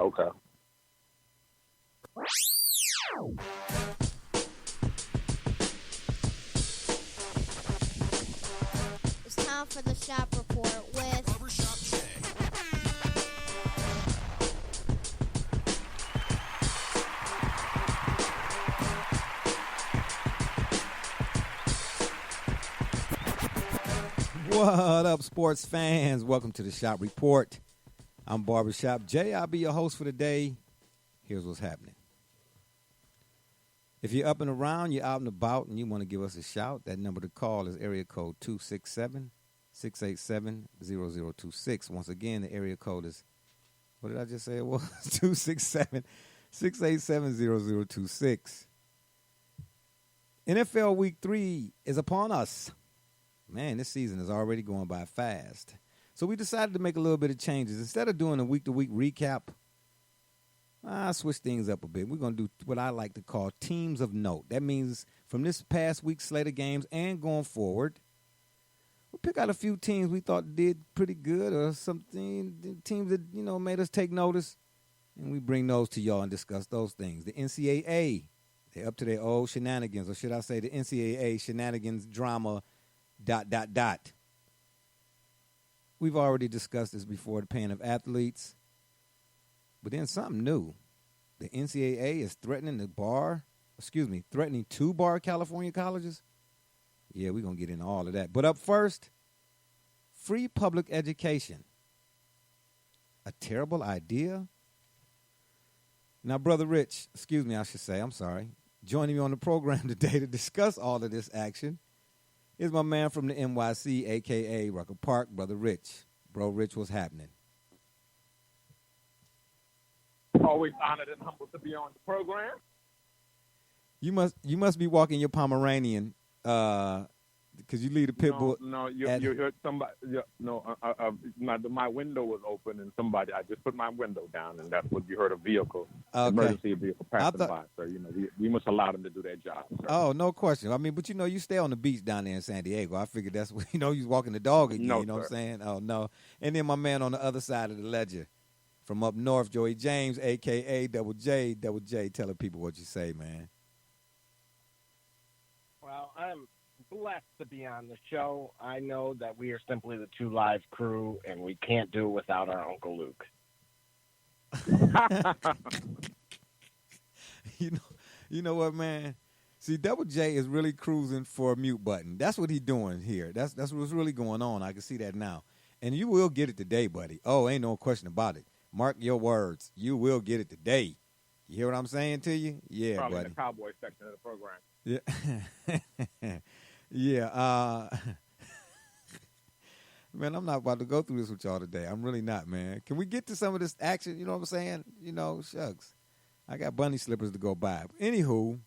Okay. It's time for the shop report with Barbershop Jay. What up, sports fans? Welcome to the Shop Report. I'm Barbershop Jay. I'll be your host for the day. Here's what's happening. If you're up and around, you're out and about, and you want to give us a shout, that number to call is area code 267-687-0026. Once again, the area code is, what did I just say it was? 267-687-0026. NFL Week 3 is upon us. Man, this season is already going by fast. So we decided to make a little bit of changes. Instead of doing a week-to-week recap, I switch things up a bit. We're going to do what I like to call teams of note. That means from this past week's slate of games and going forward, we'll pick out a few teams we thought did pretty good or something, teams that, made us take notice, and we bring those to y'all and discuss those things. The NCAA, they're up to their old shenanigans, or should I say the NCAA shenanigans drama, ... We've already discussed this before, the paying of athletes. But then something new. The NCAA is threatening to bar California colleges. Yeah, we're going to get into all of that. But up first, free public education. A terrible idea? Now, Brother Rich, joining me on the program today to discuss all of this action is my man from the NYC, a.k.a. Rucker Park, Brother Rich. Bro, Rich, what's happening? Always honored and humbled to be on the program. You must be walking your Pomeranian because you lead a pit bull. No, you heard somebody. My window was open and I just put my window down, and that's what you heard, a vehicle, emergency vehicle passing by. So we must allow them to do their job. Sir. Oh, no question. I mean, but you stay on the beach down there in San Diego. I figured that's what you're walking the dog again. No, you know sir. What I'm saying? Oh no. And then my man on the other side of the ledger, from up north, Joey James, a.k.a. Double J, telling people what you say, man. Well, I'm blessed to be on the show. I know that we are simply the Two Live crew, and we can't do it without our Uncle Luke. You know what, man? See, Double J is really cruising for a mute button. That's what he's doing here. That's what's really going on. I can see that now. And you will get it today, buddy. Oh, ain't no question about it. Mark your words. You will get it today. You hear what I'm saying to you? Yeah, probably buddy. The Cowboy section of the program. Yeah. Yeah. Man, I'm not about to go through this with y'all today. I'm really not, man. Can we get to some of this action? You know what I'm saying? Shucks. I got bunny slippers to go buy. Anywho,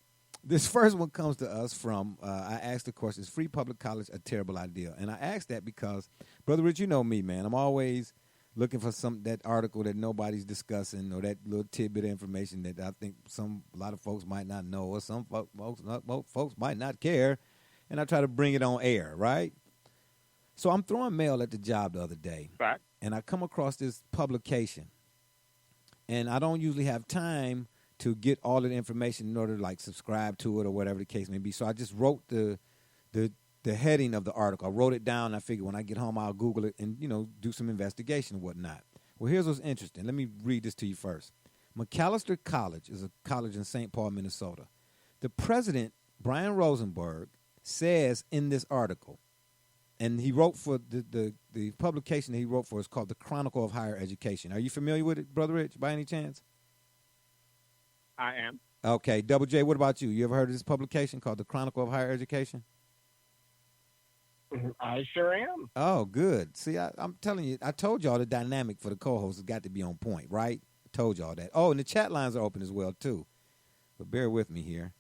this first one comes to us from, I asked the question, is free public college a terrible idea? And I asked that because, Brother Rich, you know me, man. I'm always looking for that article that nobody's discussing or that little tidbit of information that I think a lot of folks might not know or some folks might not care, and I try to bring it on air, right? So I'm throwing mail at the job the other day, Fact. and I come across this publication, and I don't usually have time to get all of the information in order to subscribe to it or whatever the case may be. So I just wrote the heading of the article. I wrote it down. And I figured when I get home, I'll Google it and, do some investigation and whatnot. Well, here's what's interesting. Let me read this to you first. Macalester College is a college in St. Paul, Minnesota. The president, Brian Rosenberg, says in this article, and he wrote for the publication that he wrote for is called the Chronicle of Higher Education. Are you familiar with it, Brother Rich, by any chance? I am. Okay. Double J, what about you? You ever heard of this publication called the Chronicle of Higher Education? I sure am. Oh, good. See, I'm telling you, I told y'all the dynamic for the co-host has got to be on point, right? I told y'all that. Oh, and the chat lines are open as well, too. But bear with me here.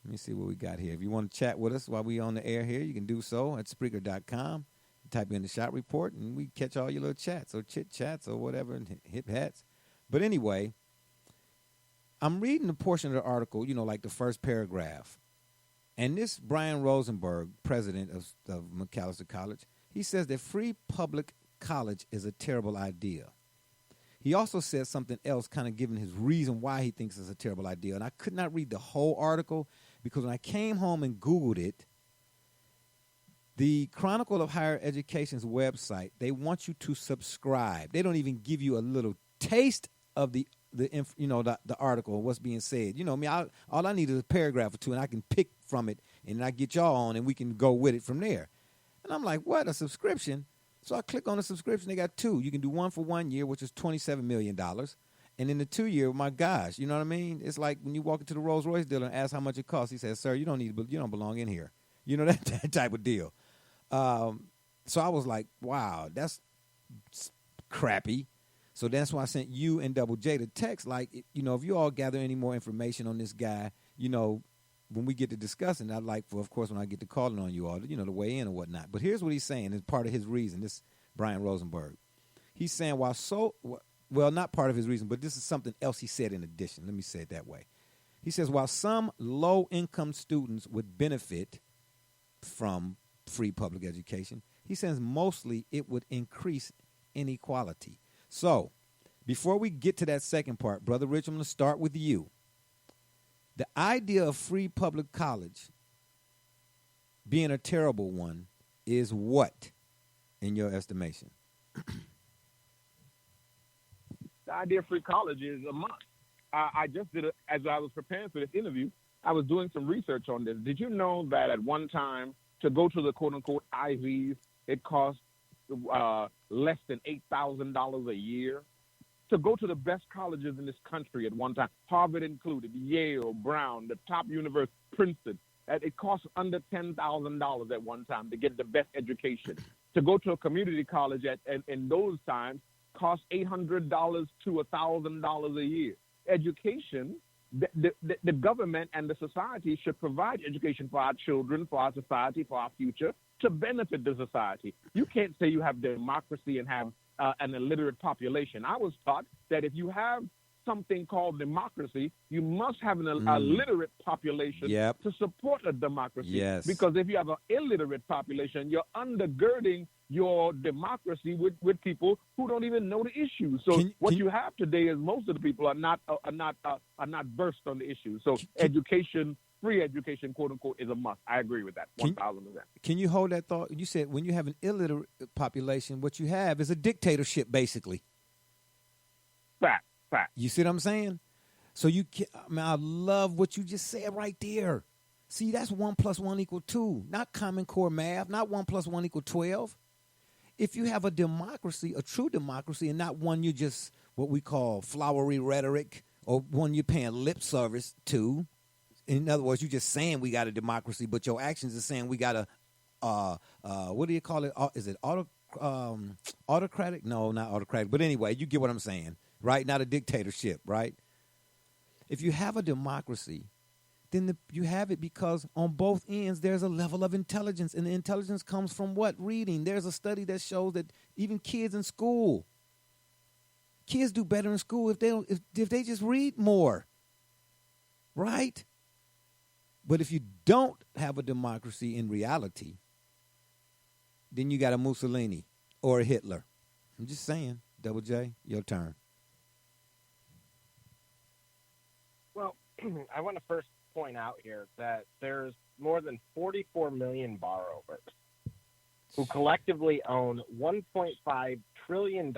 Let me see what we got here. If you want to chat with us while we're on the air here, you can do so at Spreaker.com. Type in the shot report, and we catch all your little chats or chit-chats or whatever and hip hats. But anyway, I'm reading a portion of the article, like the first paragraph. And this Brian Rosenberg, president of Macalester College, he says that free public college is a terrible idea. he also said something else, kind of giving his reason why he thinks it's a terrible idea. And I could not read the whole article because when I came home and Googled it, the Chronicle of Higher Education's website, they want you to subscribe. They don't even give you a little taste of the article, what's being said. All I need is a paragraph or two, and I can pick from it, and I get y'all on, and we can go with it from there. And I'm like, what, a subscription? So I click on the subscription. They got two. You can do one for 1 year, which is $27 million. And in the 2 year, my gosh, you know what I mean? It's like when you walk into the Rolls Royce dealer and ask how much it costs. He says, sir, you don't belong in here. You know, that type of deal. So I was like, wow, that's crappy. So that's why I sent you and Double J the text. Like, if you all gather any more information on this guy, when we get to discussing, I'd like for, of course, when I get to calling on you all, to weigh in or whatnot. But here's what he's saying as part of his reason. This Brian Rosenberg. He's saying not part of his reason, but this is something else he said in addition. Let me say it that way. He says, while some low-income students would benefit from free public education, he says mostly it would increase inequality. So before we get to that second part, Brother Rich, I'm going to start with you. The idea of free public college being a terrible one is what, in your estimation? The idea of free college is a must. I just did it as I was preparing for this interview. I was doing some research on this. Did you know that at one time to go to the quote-unquote Ivies, it cost less than $8,000 a year? To go to the best colleges in this country at one time, Harvard included, Yale, Brown, the top university, Princeton, it cost under $10,000 at one time to get the best education. To go to a community college in those times cost $800 to $1,000 a year. Education, the government and the society should provide education for our children, for our society, for our future, to benefit the society. You can't say you have democracy and have an illiterate population. I was taught that if you have something called democracy, you must have a literate population to support a democracy. Yes. Because if you have an illiterate population, you're undergirding your democracy with people who don't even know the issues. So you have today is most of the people are not versed on the issues. So education, free education, quote unquote, is a must. I agree with that 1,000%. Can you hold that thought? You said when you have an illiterate population, what you have is a dictatorship, basically. Fact. You see what I'm saying? So I love what you just said right there. See, that's 1 + 1 = 2, not Common Core math, not 1 + 1 = 12. If you have a democracy, a true democracy, and not one you just what we call flowery rhetoric or one you're paying lip service to. In other words, you're just saying we got a democracy, but your actions are saying we got a, what do you call it? Is it autocratic? No, not autocratic. But anyway, you get what I'm saying, right? Not a dictatorship, right? If you have a democracy, then you have it because on both ends there's a level of intelligence, and the intelligence comes from what? Reading. There's a study that shows that even kids in school, kids do better in school if they just read more, right? But if you don't have a democracy in reality, then you got a Mussolini or a Hitler. I'm just saying. Double J, your turn. Well, I want to first point out here that there's more than 44 million borrowers who collectively own $1.5 trillion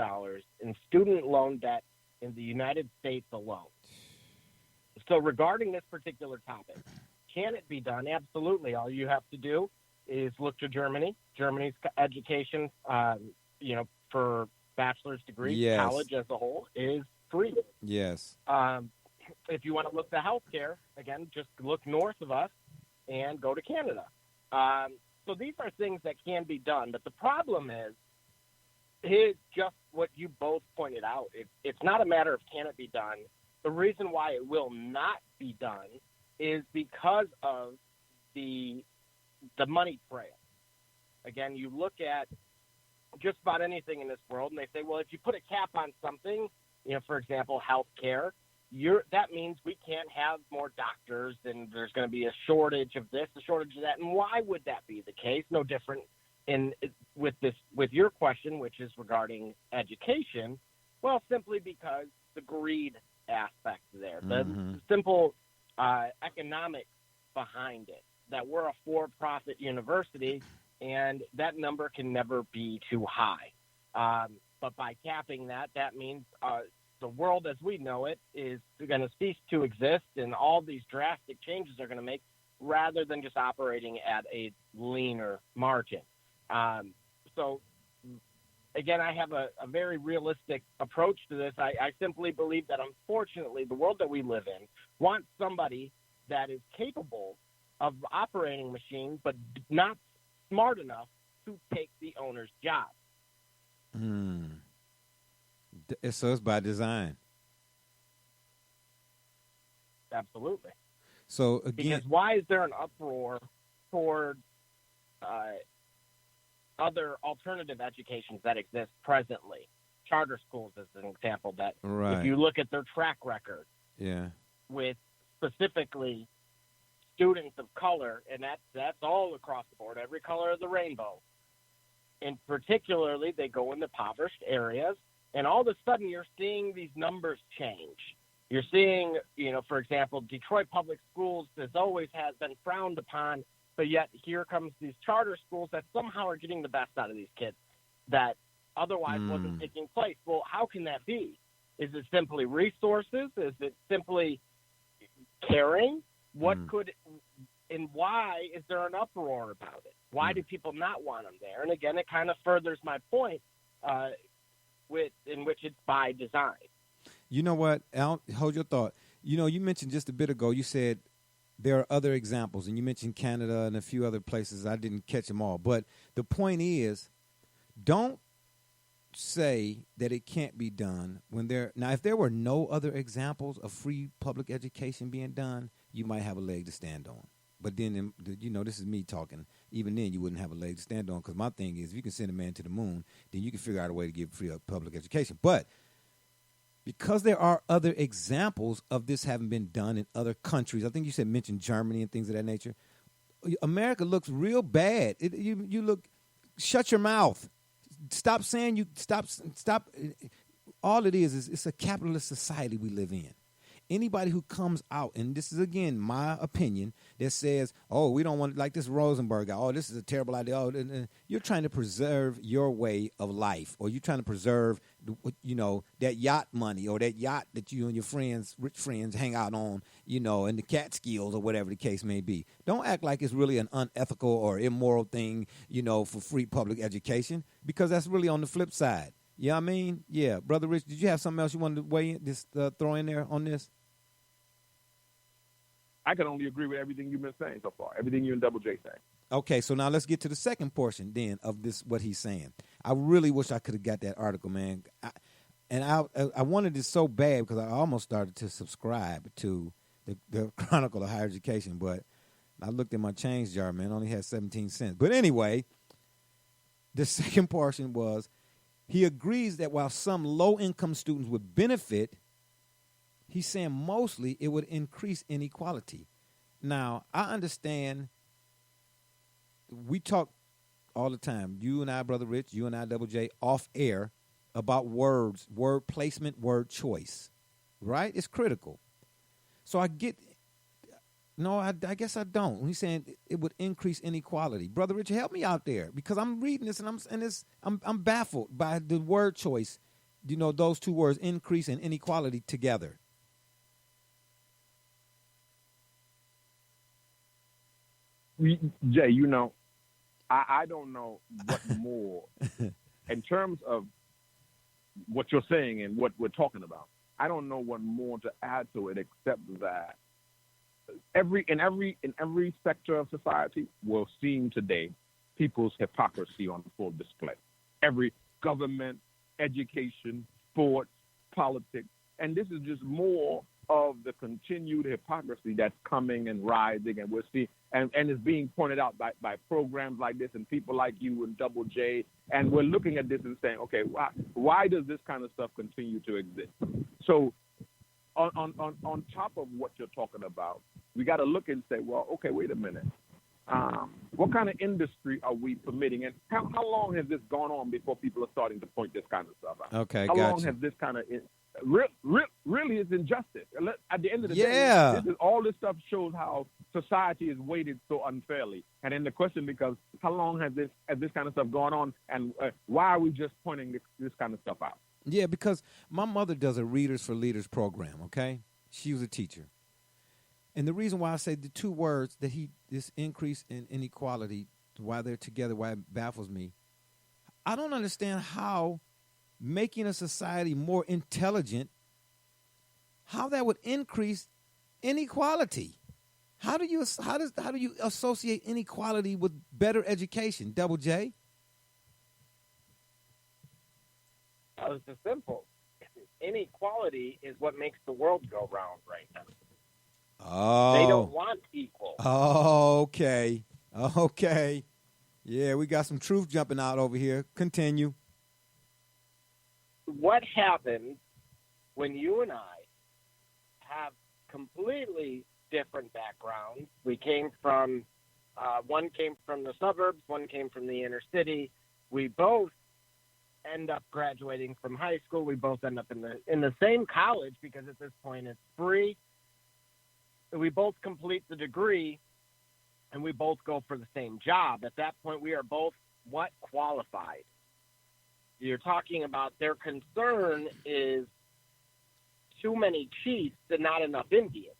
in student loan debt in the United States alone. So regarding this particular topic, can it be done? Absolutely. All you have to do is look to Germany. Germany's education, for bachelor's degree, yes. College as a whole is free. Yes. If you want to look to healthcare, again, just look north of us and go to Canada. So these are things that can be done. But the problem is just what you both pointed out. It's not a matter of can it be done. The reason why it will not be done is because of the money trail. Again, you look at just about anything in this world, and they say, well, if you put a cap on something, for example, health care, that means we can't have more doctors, and there's going to be a shortage of this, a shortage of that. And why would that be the case? No different with your question, which is regarding education. Well, simply because the greed aspect there, the simple economics behind it, that we're a for-profit university, and that number can never be too high. But by capping that, that means the world as we know it is going to cease to exist, and all these drastic changes are going to make, rather than just operating at a leaner margin. So, again, I have a very realistic approach to this. I simply believe that, unfortunately, the world that we live in wants somebody that is capable of operating machines, but not smart enough to take the owner's job. So it's by design. Absolutely. So again, because why is there an uproar toward other alternative educations that exist presently? Charter schools is an example that, if you look at their track record, with specifically students of color, and that's all across the board, every color of the rainbow. And particularly, they go into impoverished areas, and all of a sudden you're seeing these numbers change. You're seeing, for example, Detroit Public Schools has always been frowned upon, but yet here comes these charter schools that somehow are getting the best out of these kids that otherwise wasn't taking place. Well, how can that be? Is it simply resources? Is it simply caring? What could and why is there an uproar about it? Why do people not want them there? And again, it kind of furthers my point in which it's by design. You know what, Al, hold your thought. You mentioned just a bit ago, you said there are other examples, and you mentioned Canada and a few other places. I didn't catch them all. But the point is, don't say that it can't be done when now, if there were no other examples of free public education being done, you might have a leg to stand on. But then, this is me talking. Even then, you wouldn't have a leg to stand on, because my thing is, if you can send a man to the moon, then you can figure out a way to give free public education. But because there are other examples of this having been done in other countries, I think you mentioned Germany and things of that nature, America looks real bad. You look, shut your mouth. Stop saying stop. All it is it's a capitalist society we live in. Anybody who comes out, and this is, again, my opinion, that says, oh, we don't want, like this Rosenberg guy, oh, this is a terrible idea. Oh, you're trying to preserve your way of life, or you're trying to preserve, that yacht money, or that yacht that you and your friends, rich friends, hang out on, in the Catskills or whatever the case may be. Don't act like it's really an unethical or immoral thing, for free public education, because that's really on the flip side. You know what I mean? Yeah. Brother Rich, did you have something else you wanted to weigh in, throw in there on this? I can only agree with everything you've been saying so far, everything you and Double J saying. Okay, so now let's get to the second portion then of this, what he's saying. I really wish I could have got that article, man. I wanted it so bad because I almost started to subscribe to the Chronicle of Higher Education, but I looked in my change jar, man, it only had 17 cents. But anyway, the second portion was, he agrees that while some low-income students would benefit, he's saying mostly it would increase inequality. Now, I understand we talk all the time, you and I, Brother Rich, you and I, Double J, off air, about words, word placement, word choice, right? It's critical. So I guess I don't. He's saying it would increase inequality. Brother Rich, help me out there, because I'm reading this and I'm baffled by the word choice, those two words, increase and inequality, together. Jay, I don't know what more in terms of what you're saying and what we're talking about. I don't know what more to add to it, except that in every sector of society, we're seeing today people's hypocrisy on full display. Every government, education, sports, politics, and this is just more of the continued hypocrisy that's coming and rising, and we're seeing, and is being pointed out by programs like this and people like you and Double J, and we're looking at this and saying, okay, why does this kind of stuff continue to exist? So on top of what you're talking about, we got to look and say, well, okay, wait a minute. What kind of industry are we permitting? And how long has this gone on before people are starting to point this kind of stuff out? Okay, how gotcha. long has this kind of really is injustice? At the end of the Yeah. day, all this stuff shows how society is weighted so unfairly. And then the question becomes, how long has this kind of stuff gone on, and why are we just pointing this kind of stuff out? Yeah, because my mother does a Readers for Leaders program, okay? She was a teacher. And the reason why I say the two words that this increase in inequality, why they're together, why it baffles me, I don't understand how making a society more intelligent, how that would increase inequality. How do you associate inequality with better education, Double J? It's just simple. Inequality is what makes the world go round right now. Oh. They don't want equal. Okay. Yeah, we got some truth jumping out over here. Continue. What happens when you and I have completely different backgrounds? We came from, one came from the suburbs, one came from the inner city. We both end up graduating from high school. We both end up in the same college because at this point it's free. We both complete the degree, and we both go for the same job. At that point, we are both qualified. You're talking about their concern is too many chiefs and not enough Indians.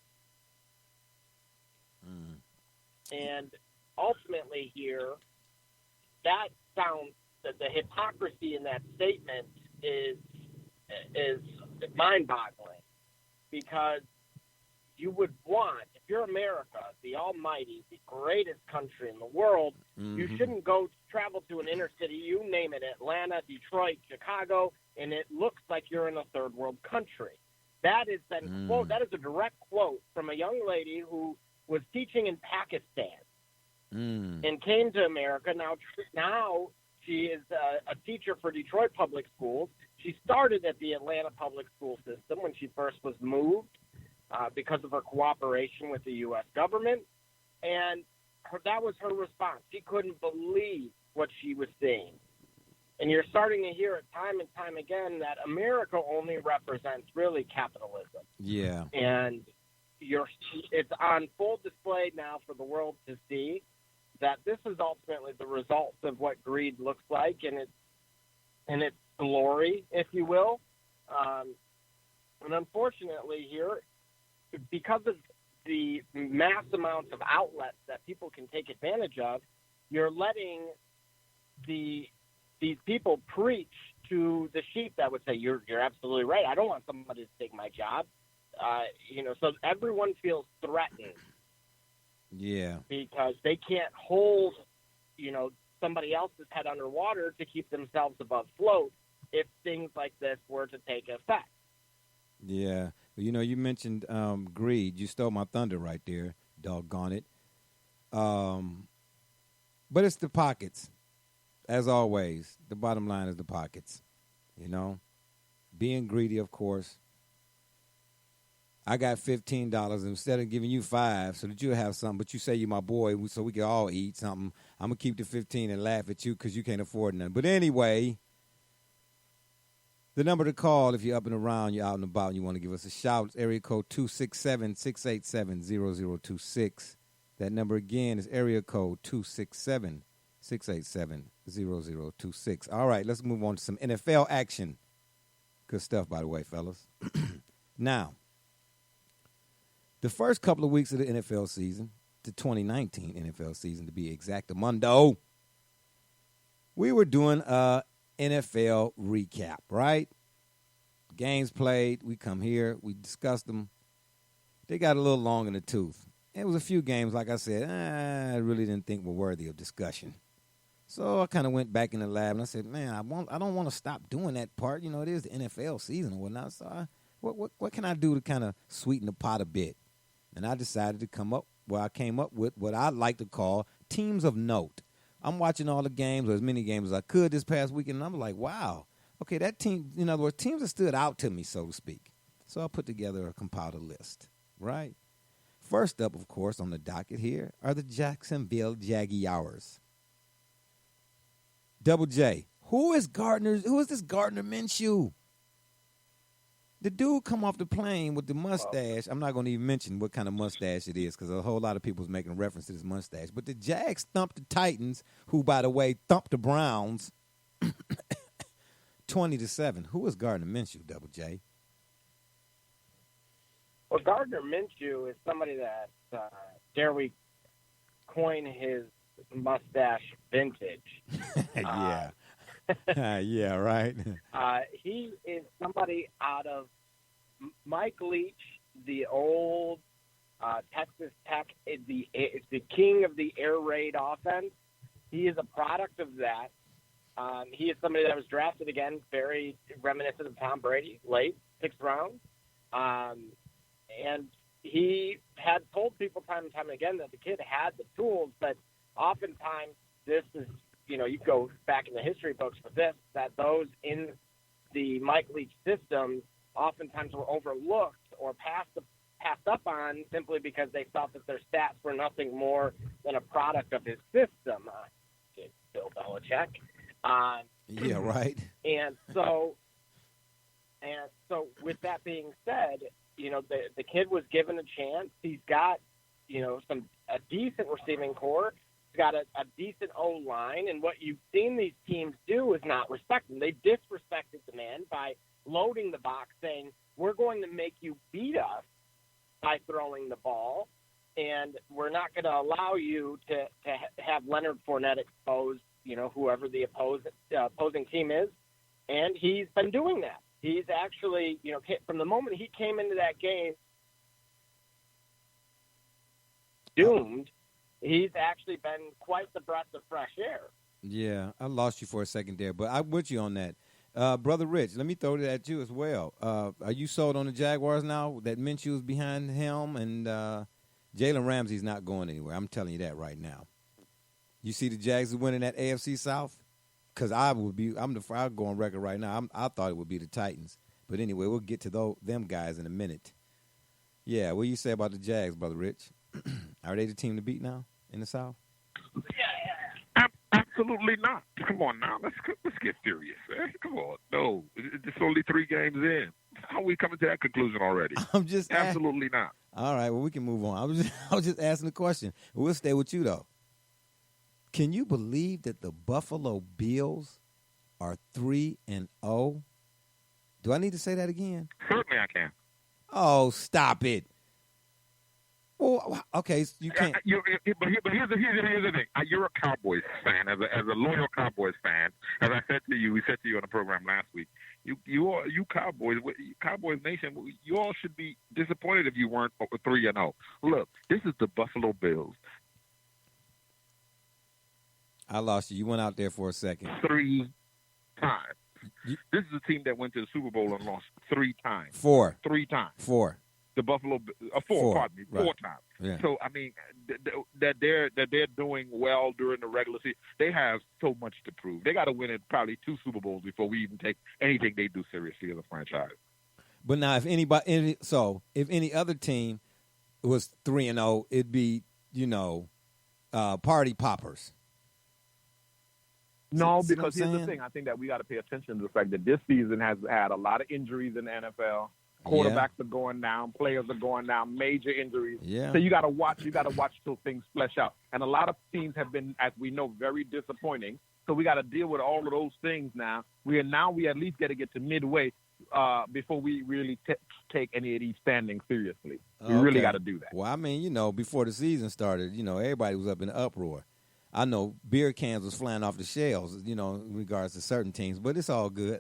And ultimately here, that sounds that the hypocrisy in that statement is mind-boggling, because you would want, if you're America, the almighty, the greatest country in the world, you shouldn't travel to an inner city, you name it, Atlanta, Detroit, Chicago, and it looks like you're in a third world country. That is that is a direct quote from a young lady who was teaching in Pakistan and came to America. Now she is a teacher for Detroit Public Schools. She started at the Atlanta Public School System when she first was moved because of her cooperation with the U.S. government. And that was her response. She couldn't believe what she was seeing. And you're starting to hear it time and time again that America only represents really capitalism. Yeah. And it's on full display now for the world to see that this is ultimately the result of what greed looks like in its glory, if you will. And unfortunately here, because of the mass amounts of outlets that people can take advantage of, you're letting these people preach to the sheep that would say, you're absolutely right. I don't want somebody to take my job. So everyone feels threatened. Yeah. Because they can't hold, somebody else's head underwater to keep themselves above float if things like this were to take effect. Yeah. You mentioned greed. You stole my thunder right there, doggone it. But it's the pockets. As always, the bottom line is the pockets. Being greedy, of course. I got $15 instead of giving you $5 so that you'll have something, but you say you're my boy so we can all eat something. I'm going to keep the $15 and laugh at you because you can't afford nothing. But anyway, the number to call if you're up and around, you're out and about, and you want to give us a shout, area code 267-687-0026. That number again is area code 267-687-0026. All right, let's move on to some NFL action. Good stuff, by the way, fellas. Now, the first couple of weeks of the NFL season, the 2019 NFL season to be exact, Mundo, we were doing a NFL recap, right? Games played, we come here, we discussed them. They got a little long in the tooth. It was a few games, like I said, I really didn't think were worthy of discussion. So I kind of went back in the lab and I said, man, I don't want to stop doing that part. It is the NFL season or whatnot. So what can I do to kind of sweeten the pot a bit? And I decided to came up with what I like to call teams of note. I'm watching all the games, or as many games as I could this past weekend, and I'm like, wow, okay, that team, in other words, teams that stood out to me, so to speak. So I put together compiled a list, right? First up, of course, on the docket here are the Jacksonville Jaguars. Double J, who is this Gardner Minshew? The dude come off the plane with the mustache. I'm not going to even mention what kind of mustache it is because a whole lot of people is making reference to this mustache. But the Jags thumped the Titans, who, by the way, thumped the Browns 20-7. Who is Gardner Minshew, Double J? Well, Gardner Minshew is somebody that, dare we coin his mustache vintage. Yeah. Yeah, right. He is somebody out of Mike Leach, the old Texas Tech, the king of the air raid offense. He is a product of that. He is somebody that was drafted, again, very reminiscent of Tom Brady, late, 6th round. And he had told people time and time again that the kid had the tools, but oftentimes this is, you go back in the history books for this, that those in the Mike Leach system oftentimes were overlooked or passed up on simply because they thought that their stats were nothing more than a product of his system. Bill Belichick. Yeah, right. And so with that being said, the kid was given a chance. He's got, a decent receiving core. He's got a decent O-line. And what you've seen these teams do is not respect him. They disrespected the man by loading the box, saying, we're going to make you beat us by throwing the ball, and we're not going to allow you to have Leonard Fournette exposed, whoever the opposing team is. And he's been doing that. He's actually, from the moment he came into that game, doomed, he's actually been quite the breath of fresh air. Yeah, I lost you for a second there, but I'm with you on that. Brother Rich, let me throw it at you as well. Are you sold on the Jaguars now that Minshew is behind the helm and Jalen Ramsey's not going anywhere? I'm telling you that right now. You see the Jags are winning that AFC South? Because I'll go on record right now. I thought it would be the Titans. But anyway, we'll get to them guys in a minute. Yeah, what do you say about the Jags, Brother Rich? Are they the team to beat now in the South? Absolutely not. Come on now. Let's get serious, man. Come on. No, it's only 3 games in. How are we coming to that conclusion already? Absolutely not. All right, well, we can move on. I was just asking the question. We'll stay with you, though. Can you believe that the Buffalo Bills are 3-0? Do I need to say that again? Certainly I can. Oh, stop it. Well, okay, so you can't. But here's the thing. You're a Cowboys fan. As a loyal Cowboys fan, as I said to you, we said to you on the program last week, you Cowboys Nation, you all should be disappointed if you weren't 3-0. Look, this is the Buffalo Bills. I lost you. You went out there for a second. 3 times. This is a team that went to the Super Bowl and lost 3 times. 4. 3 times. 4. The Buffalo 4. Pardon me, right. 4 times. Yeah. So I mean, that they're doing well during the regular season. They have so much to prove. They got to win probably 2 Super Bowls before we even take anything they do seriously as a franchise. But now, if any other team was 3-0, it'd be party poppers. No, because here's the thing. I think that we got to pay attention to the fact that this season has had a lot of injuries in the NFL. Quarterbacks are going down. Players are going down. Major injuries. Yeah. So you got to watch. You got to watch till things flesh out. And a lot of teams have been, as we know, very disappointing. So we got to deal with all of those things now. We at least got to get to midway before we really take any of these standings seriously. We really got to do that. Well, I mean, before the season started, everybody was up in an uproar. I know beer cans was flying off the shelves, in regards to certain teams, but it's all good.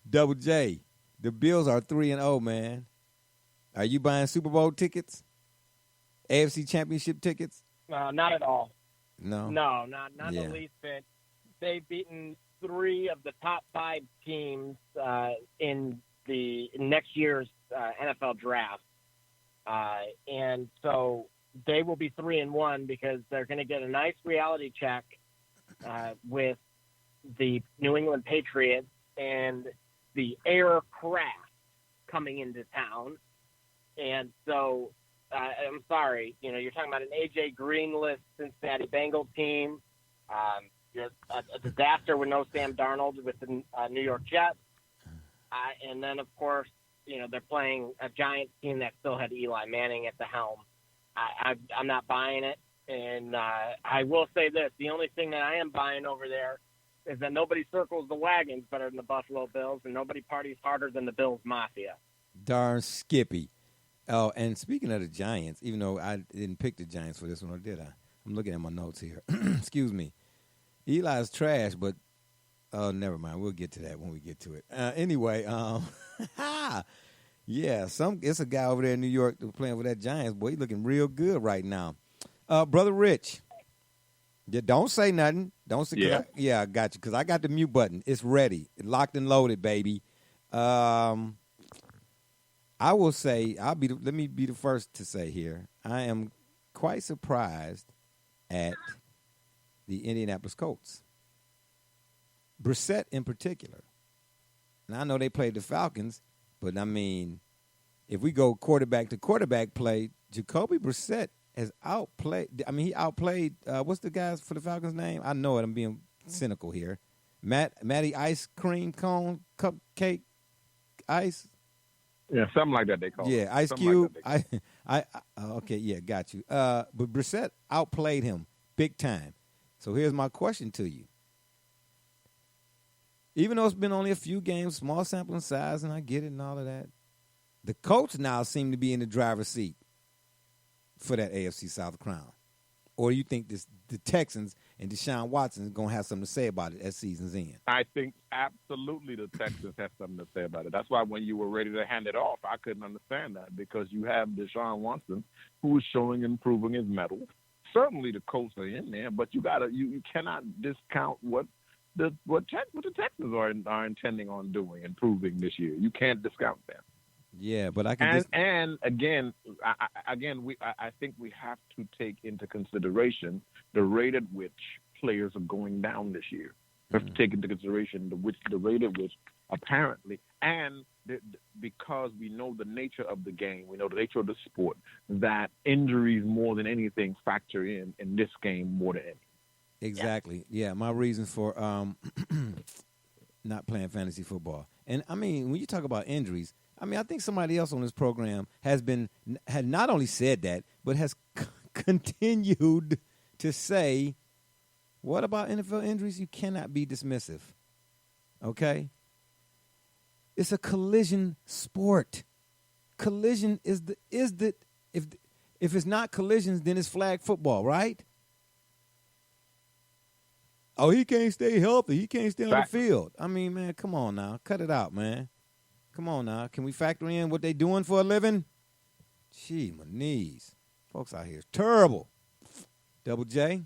Double J, the Bills are 3-0, man. Are you buying Super Bowl tickets? AFC Championship tickets? Not at all. No? No, not the least bit. They've beaten 3 of the top 5 teams in the next year's NFL draft. And so they will be 3-1 because they're going to get a nice reality check with the New England Patriots and the aircraft coming into town. And so I'm sorry. You're talking about an A.J. Greenless Cincinnati Bengals team. You're a disaster with no Sam Darnold with the New York Jets. And then, of course, they're playing a Giants team that still had Eli Manning at the helm. I'm not buying it. And I will say this. The only thing that I am buying over there is that nobody circles the wagons better than the Buffalo Bills, and nobody parties harder than the Bills Mafia. Darn Skippy. Oh, and speaking of the Giants, even though I didn't pick the Giants for this one, or did I? I'm looking at my notes here. Excuse me. Eli's trash, but never mind. We'll get to that when we get to it. Anyway, yeah, it's a guy over there in New York that's playing with that Giants. Boy, he's looking real good right now. Brother Rich, don't say nothing. Don't say. I got you, because I got the mute button. It's ready. Locked and loaded, baby. I will say, let me be the first to say here, I am quite surprised at the Indianapolis Colts. Brissett in particular. And I know they played the Falcons, but I mean, if we go quarterback to quarterback play, Jacoby Brissett has outplayed. I mean, he outplayed, what's the guys for the Falcons' name? I know it. I'm being cynical here. Matty Ice Cream Cone Cupcake Ice. Yeah, something like that they call it. Yeah, Ice Cube. Okay, yeah, got you. But Brissett outplayed him big time. So here's my question to you. Even though it's been only a few games, small sampling size, and I get it and all of that, the Colts now seem to be in the driver's seat for that AFC South crown. Or do you think the Texans and Deshaun Watson is going to have something to say about it at season's end? I think absolutely the Texans have something to say about it. That's why when you were ready to hand it off, I couldn't understand that, because you have Deshaun Watson, who is showing improving his mettle. Certainly the Colts are in there, but you cannot discount what the Texans are intending on doing, improving this year. You can't discount that. Yeah, but I can. And again, I think we have to take into consideration the rate at which players are going down this year. We have to take into consideration the rate at which apparently, and because we know the nature of the game, we know the nature of the sport, that injuries more than anything factor in this game more than anything. Exactly. Yeah, my reason for not playing fantasy football. And I mean, when you talk about injuries, I mean, I think somebody else on this program had not only said that, but has continued to say, what about NFL injuries? You cannot be dismissive. Okay? It's a collision sport. Collision is if it's not collisions, then it's flag football, right? Oh, he can't stay healthy. He can't stay on the field. I mean, man, come on now. Cut it out, man. Come on now. Can we factor in what they doing for a living? Gee, my knees. Folks out here is terrible. Double J,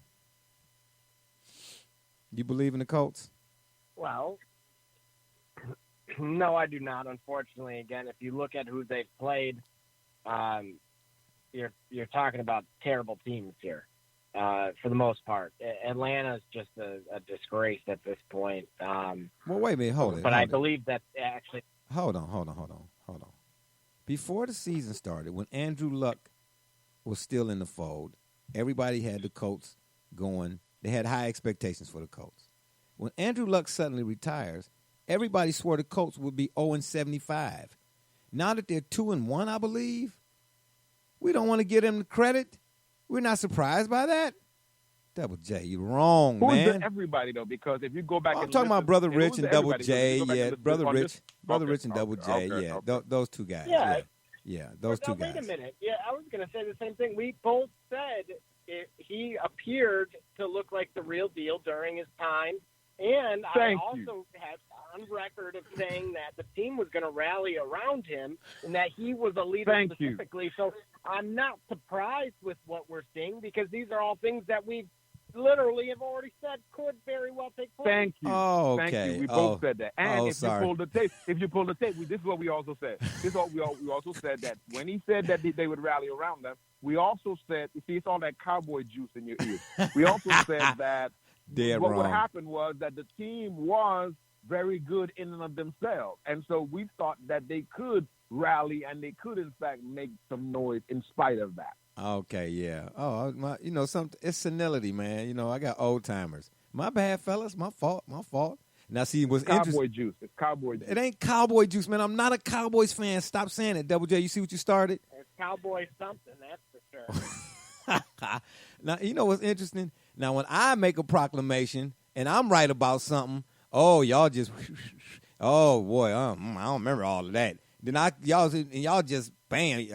you believe in the Colts? Well, no, I do not. Unfortunately, again, if you look at who they've played, you're talking about terrible teams here. For the most part, Atlanta is just a disgrace at this point. Well, wait a minute, hold it. But I believe that actually. Hold on. Before the season started, when Andrew Luck was still in the fold, everybody had the Colts going. They had high expectations for the Colts. When Andrew Luck suddenly retires, everybody swore the Colts would be 0-75. Now that they're 2-1, I believe, we don't want to give them the credit. We're not surprised by that. Double J, you're wrong, man. Who's everybody though? Because if you go back, I'm talking about Brother Rich and Double J. Yeah, Brother Rich and Double J. Yeah, those two guys. Yeah, those two guys. Wait a minute. Yeah, I was going to say the same thing. We both said he appeared to look like the real deal during his time, and I also had on record of saying that the team was going to rally around him and that he was a leader specifically. So I'm not surprised with what we're seeing, because these are all things that we literally have already said could very well take place. Thank you. Oh, okay. Thank you. We both said that. And if you pull the tape, this is what we also said. We also said that when he said that they would rally around them, we also said, you see, it's all that cowboy juice in your ears. We also said that what happened was that the team was very good in and of themselves. And so we thought that they could rally, and they could, in fact, make some noise in spite of that. Okay, yeah. Oh, it's senility, man. I got old timers. My bad, fellas. My fault. Now, see, what's interesting? Cowboy juice. It's cowboy juice. It ain't cowboy juice, man. I'm not a Cowboys fan. Stop saying it, Double J. You see what you started? It's cowboy something, that's for sure. Now, you know what's interesting? Now, when I make a proclamation and I'm right about something, oh, y'all just, oh boy, I don't remember all of that. Then y'all just bam,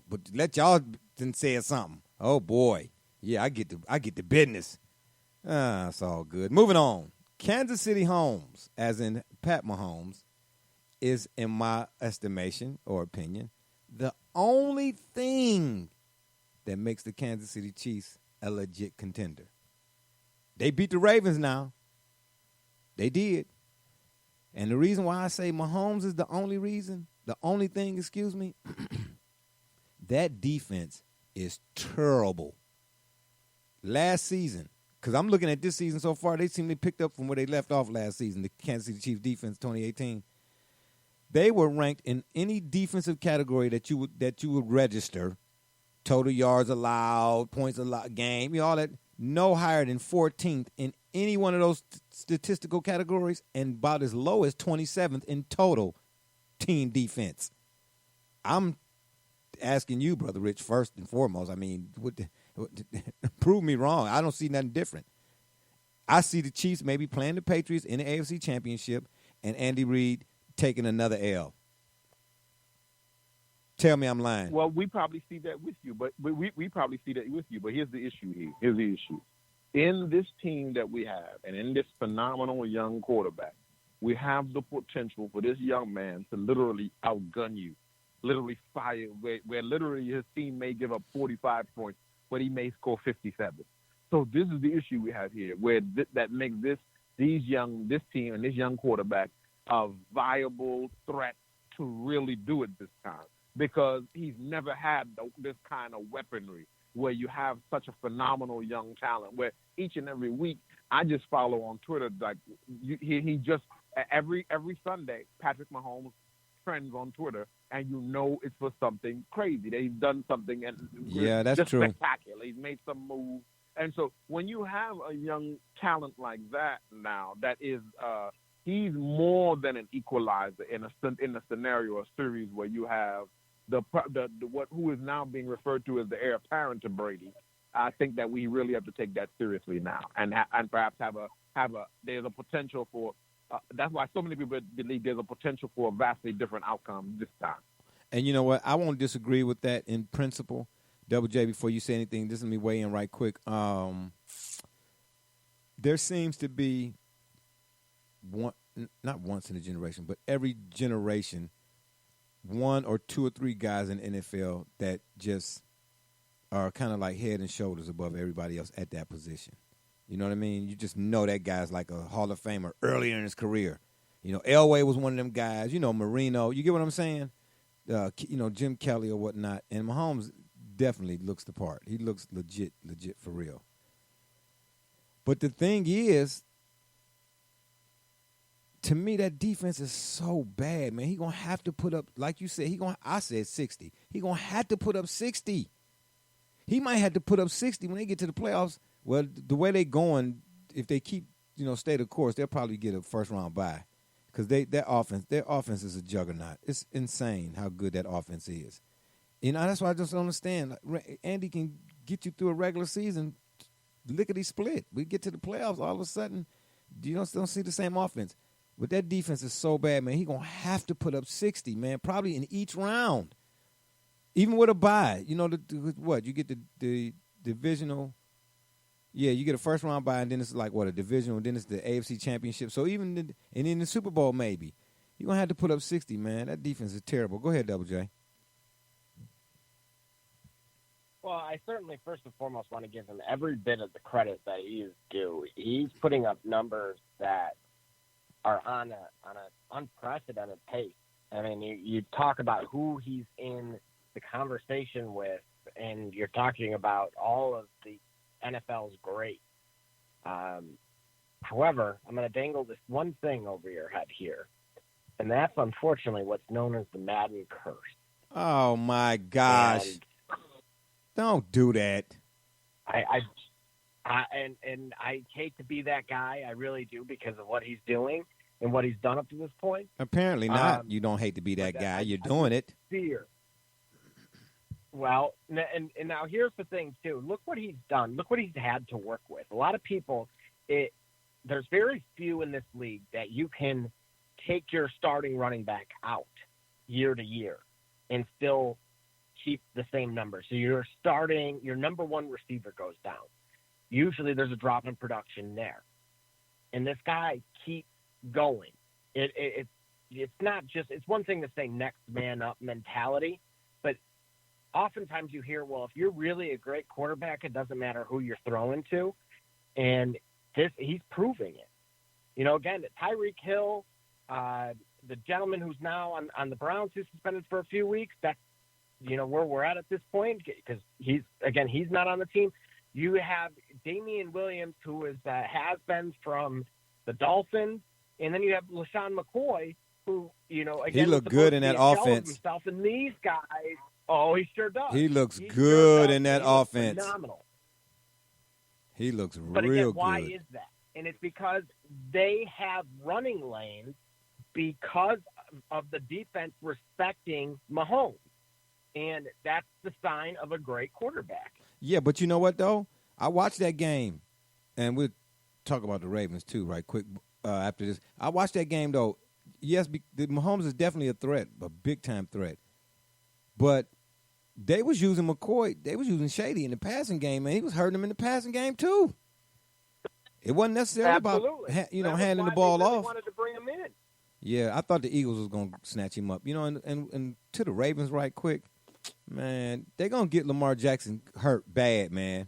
but let y'all then say something. Oh boy, yeah, I get the business. It's all good. Moving on. Kansas City Holmes, as in Pat Mahomes, is, in my estimation or opinion, the only thing that makes the Kansas City Chiefs a legit contender. They beat the Ravens now. They did. And the reason why I say Mahomes is the only thing, that defense is terrible. Last season, because I'm looking at this season so far, they seem to picked up from where they left off last season, the Kansas City Chiefs defense 2018. They were ranked in any defensive category that you would register, total yards allowed, points allowed, game, all that, no higher than 14th in any one of those statistical categories, and about as low as 27th in total team defense. I'm asking you, Brother Rich, first and foremost. I mean, prove me wrong. I don't see nothing different. I see the Chiefs maybe playing the Patriots in the AFC Championship and Andy Reid taking another L. Tell me I'm lying. Well, we probably see that with you, but we probably see that with you. But here's the issue here. Here's the issue. In this team that we have, and in this phenomenal young quarterback, we have the potential for this young man to literally outgun you, literally fire, where literally his team may give up 45 points, but he may score 57. So this is the issue we have here, where that makes this team and this young quarterback a viable threat to really do it this time, because he's never had this kind of weaponry where you have such a phenomenal young talent, where each and every week I just follow on Twitter, like he just every Sunday Patrick Mahomes trends on Twitter, and it's for something crazy. That he's done something and that's just true. Spectacular. He's made some moves, and so when you have a young talent like that now, that is he's more than an equalizer in a scenario, a series where you have who is now being referred to as the heir apparent to Brady. I think that we really have to take that seriously now, and perhaps there's a potential for. That's why so many people believe there's a potential for a vastly different outcome this time. And you know what? I won't disagree with that in principle. Double J, before you say anything, this is me weigh in right quick. There seems to be not once in a generation, but every generation, one or two or three guys in the NFL that just are kind of like head and shoulders above everybody else at that position. You know what I mean? You just know that guy's like a Hall of Famer earlier in his career. Elway was one of them guys. Marino. You get what I'm saying? Jim Kelly or whatnot. And Mahomes definitely looks the part. He looks legit for real. But the thing is, to me, that defense is so bad, man. He gonna have to put up, like you said, I said 60. He gonna have to put up 60. He might have to put up 60 when they get to the playoffs. Well, the way they going, if they keep, stay the course, they'll probably get a first round bye, because their offense is a juggernaut. It's insane how good that offense is. That's why I just don't understand. Andy can get you through a regular season, lickety split. We get to the playoffs, all of a sudden, you don't see the same offense. But that defense is so bad, man. He gonna have to put up 60, man, probably in each round, even with a bye. You get the divisional. Yeah, you get a first round bye, and then it's like a divisional, and then it's the AFC Championship. So and in the Super Bowl maybe, you're gonna have to put up 60, man. That defense is terrible. Go ahead, Double J. Well, I certainly first and foremost want to give him every bit of the credit that he is due. He's putting up numbers that are on an unprecedented pace. I mean, you talk about who he's in the conversation with, and you're talking about all of the NFL's great. However, I'm going to dangle this one thing over your head here. And that's unfortunately what's known as the Madden curse. Oh, my gosh. And don't do that. I hate to be that guy. I really do, because of what he's doing and what he's done up to this point. Apparently not. You don't hate to be that guy. You're doing it. Fear. Well, and now here's the thing, too. Look what he's done. Look what he's had to work with. A lot of people, there's very few in this league that you can take your starting running back out year to year and still keep the same number. So your number one receiver goes down. Usually there's a drop in production there. And this guy keeps going. It's not just – it's one thing to say next man up mentality, but oftentimes you hear, well, if you're really a great quarterback, it doesn't matter who you're throwing to. And he's proving it. You know, again, Tyreek Hill, the gentleman who's now on the Browns, who's suspended for a few weeks, that's, you know, where we're at this point, because he's not on the team. You have Damian Williams, who is has-been from the Dolphins, and then you have LaShawn McCoy, who, you know, again, he looked good in that offense. Himself, and these guys, oh, he sure does. He looks good in that offense. Phenomenal. He looks but real again, why good. Is that? And it's because they have running lanes because of the defense respecting Mahomes. And that's the sign of a great quarterback. Yeah, but you know what, though? I watched that game, and we'll talk about the Ravens, too, right quick after this. I watched that game, though. Yes, Mahomes is definitely a threat, a big-time threat. But they was using McCoy. They was using Shady in the passing game, and he was hurting them in the passing game, too. It wasn't necessarily Absolutely. about handing the ball off. Wanted to bring him in. Yeah, I thought the Eagles was going to snatch him up. You know, and to the Ravens right quick, man, they're going to get Lamar Jackson hurt bad, man.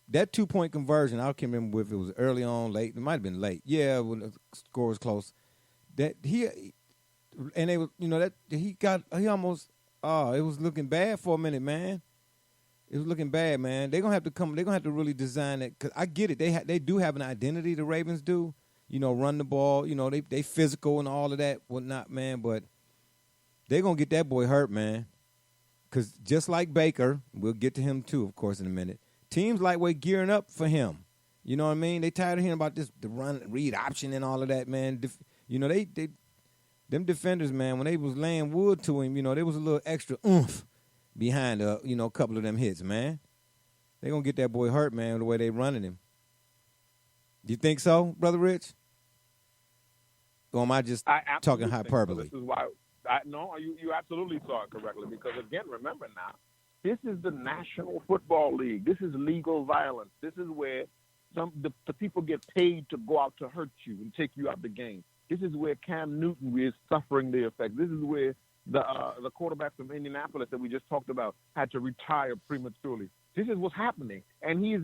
That 2-point conversion, I can't remember if it was early on, late. It might have been late. Yeah, when the score was close. That he almost it was looking bad for a minute, man. It was looking bad, man. They're gonna have to really design it, because I get it. They do have an identity, the Ravens do. You know, run the ball. You know, they physical and all of that, whatnot, man. But they're gonna get that boy hurt, man. Because just like Baker, we'll get to him too, of course, in a minute. Teams like we're gearing up for him. You know what I mean? They tired of hearing about the read option and all of that, man. You know, them defenders, man, when they was laying wood to him, you know, there was a little extra oomph behind a couple of them hits, man. They gonna get that boy hurt, man, the way they running him. Do you think so, Brother Rich? Or am I just talking hyperbole? This is why. No, you absolutely saw it correctly, because, again, remember now, this is the National Football League. This is legal violence. This is where the people get paid to go out to hurt you and take you out the game. This is where Cam Newton is suffering the effect. This is where the quarterback from Indianapolis that we just talked about had to retire prematurely. This is what's happening, and he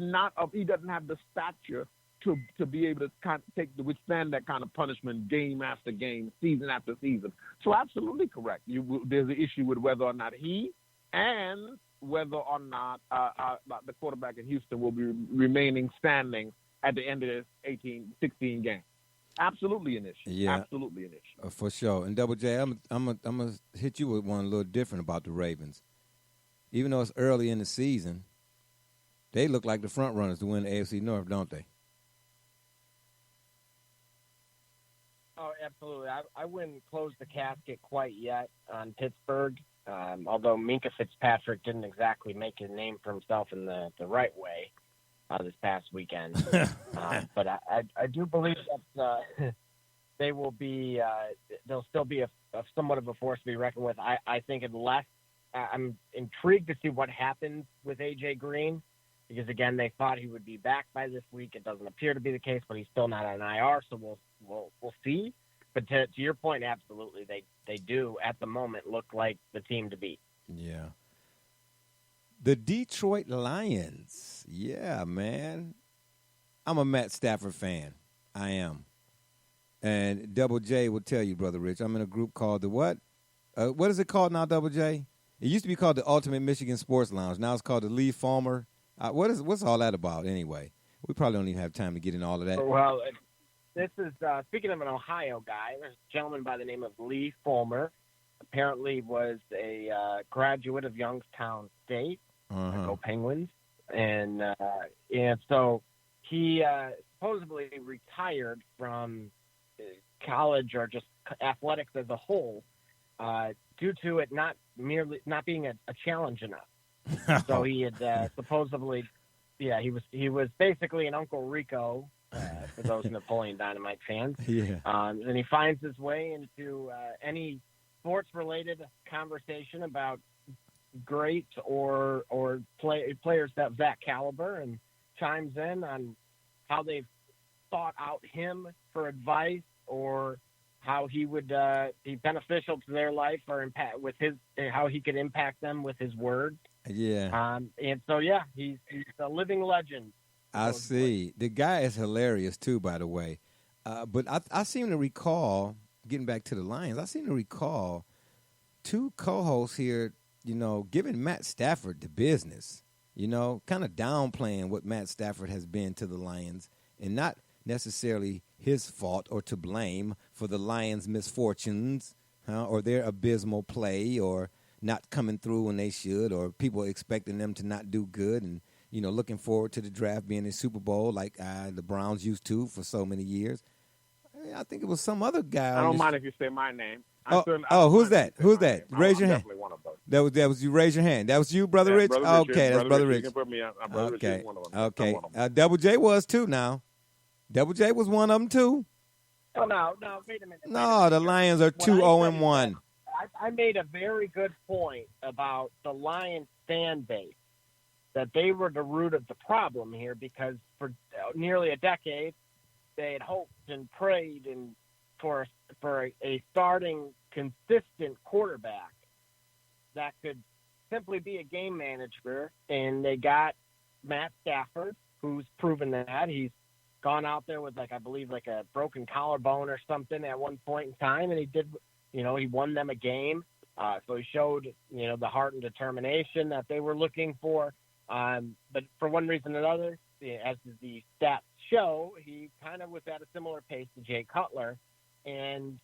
doesn't have the stature to be able to withstand that kind of punishment game after game, season after season. So absolutely correct. There's an issue with whether or not he and whether or not the quarterback in Houston will be remaining standing at the end of this 16 games. Absolutely an issue. Yeah, absolutely an issue. For sure. And Double J, I'm gonna hit you with one a little different about the Ravens. Even though it's early in the season, they look like the front runners to win the AFC North, don't they? Oh, absolutely. I wouldn't close the casket quite yet on Pittsburgh, although Minka Fitzpatrick didn't exactly make a name for himself in the right way this past weekend. But I do believe that they will be they'll still be a somewhat of a force to be reckoned with. I think unless I'm intrigued to see what happens with A.J. Green, because, again, they thought he would be back by this week. It doesn't appear to be the case, but he's still not on IR, so we'll see. But to your point, absolutely, they do, at the moment, look like the team to beat. Yeah. The Detroit Lions. Yeah, man. I'm a Matt Stafford fan. I am. And Double J will tell you, Brother Rich, I'm in a group called the what? What is it called now, Double J? It used to be called the Ultimate Michigan Sports Lounge. Now it's called the Lee Farmer. What's all that about anyway? We probably don't even have time to get into all of that. Well, This is, speaking of an Ohio guy, there's a gentleman by the name of Lee Fulmer. Apparently was a graduate of Youngstown State, go Penguins. And so he supposedly retired from college or just athletics as a whole due to it not being a challenge enough. So he had supposedly, he was basically an Uncle Rico for those Napoleon Dynamite fans. Yeah. And he finds his way into any sports-related conversation about great or players of that caliber, and chimes in on how they've sought out him for advice or how he would be beneficial to their life or impact with how he could impact them with his words. Yeah. And so, he's a living legend. I see. The guy is hilarious too, by the way. But I seem to recall, getting back to the Lions, I seem to recall two co-hosts here, giving Matt Stafford the business, kind of downplaying what Matt Stafford has been to the Lions, and not necessarily his fault or to blame for the Lions' misfortunes, or their abysmal play, or not coming through when they should, or people expecting them to not do good, and looking forward to the draft being a Super Bowl like the Browns used to for so many years. I think it was some other guy. I don't mind if you say my name. Who's that? Who's that? Raise your hand. Definitely one of those. That was you. Raise your hand. That was you, Brother Rich? Brother Richard, okay, that's Brother Rich. You can put me on. Brother okay. Richard is one of them. Okay. One of them. Double J was too now. Double J was one of them too. Oh, no, wait a minute. No, the Lions are 2-0-1. I made a very good point about the Lions fan base, that they were the root of the problem here, because for nearly a decade they had hoped and prayed and for a starting consistent quarterback that could simply be a game manager, and they got Matt Stafford, who's proven that. He's gone out there with I believe a broken collarbone or something at one point in time, and he did, he won them a game. So he showed, the heart and determination that they were looking for. But for one reason or another, as the stats show, he kind of was at a similar pace to Jay Cutler, and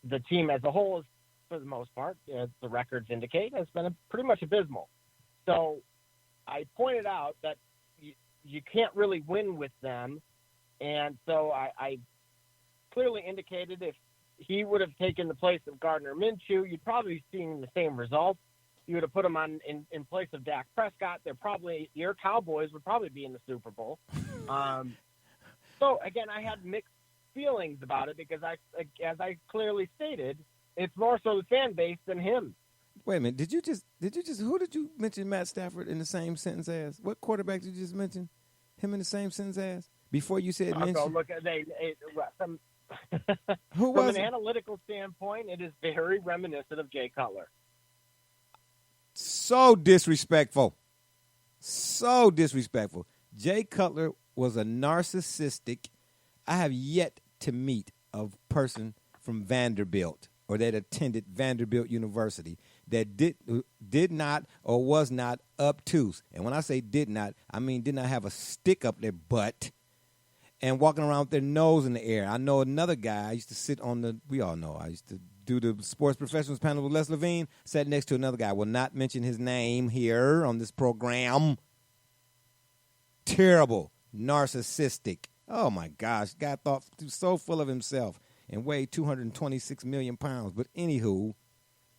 the team as a whole, for the most part, as the records indicate, has been pretty much abysmal. So I pointed out that you can't really win with them, and so I clearly indicated if he would have taken the place of Gardner Minshew, you'd probably seen the same results. You would have put him in place of Dak Prescott. Your Cowboys would probably be in the Super Bowl. So again, I had mixed feelings about it because as I clearly stated, it's more so the fan base than him. Wait a minute. Did you just who did you mention Matt Stafford in the same sentence as? What quarterback did you just mention him in the same sentence as? Before you said Minshew? So look at from an analytical standpoint, it is very reminiscent of Jay Cutler. So disrespectful. Jay Cutler was a narcissistic. I have yet to meet a person from Vanderbilt or that attended Vanderbilt University that did not or was not obtuse. And when I say did not, I mean did not have a stick up their butt and walking around with their nose in the air. I know another guy, I used to sit on we all know, I used to do the sports professionals panel with Les Levine, sat next to another guy. I will not mention his name here on this program. Terrible, narcissistic. Oh, my gosh. Guy thought he was so full of himself and weighed 226 million pounds. But anywho,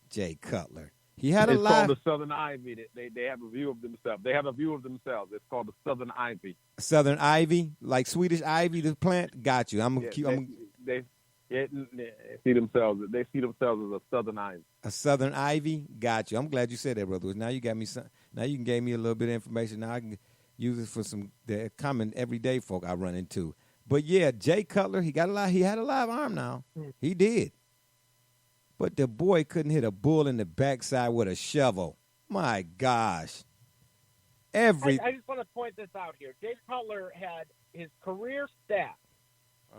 Jay Cutler. He had a lot. It's called the Southern Ivy. They have a view of themselves. They have a view of themselves. It's called the Southern Ivy. Southern Ivy? Like Swedish ivy, the plant? Got you. They see themselves. They see themselves as a Southern Ivy. A Southern Ivy? Got you. I'm glad you said that, brother. Now you got me. Now you can give me a little bit of information. Now I can use it for the common everyday folk I run into. But yeah, Jay Cutler, he had a live arm now. He did. But the boy couldn't hit a bull in the backside with a shovel. My gosh. I just want to point this out here. Jay Cutler had his career stats.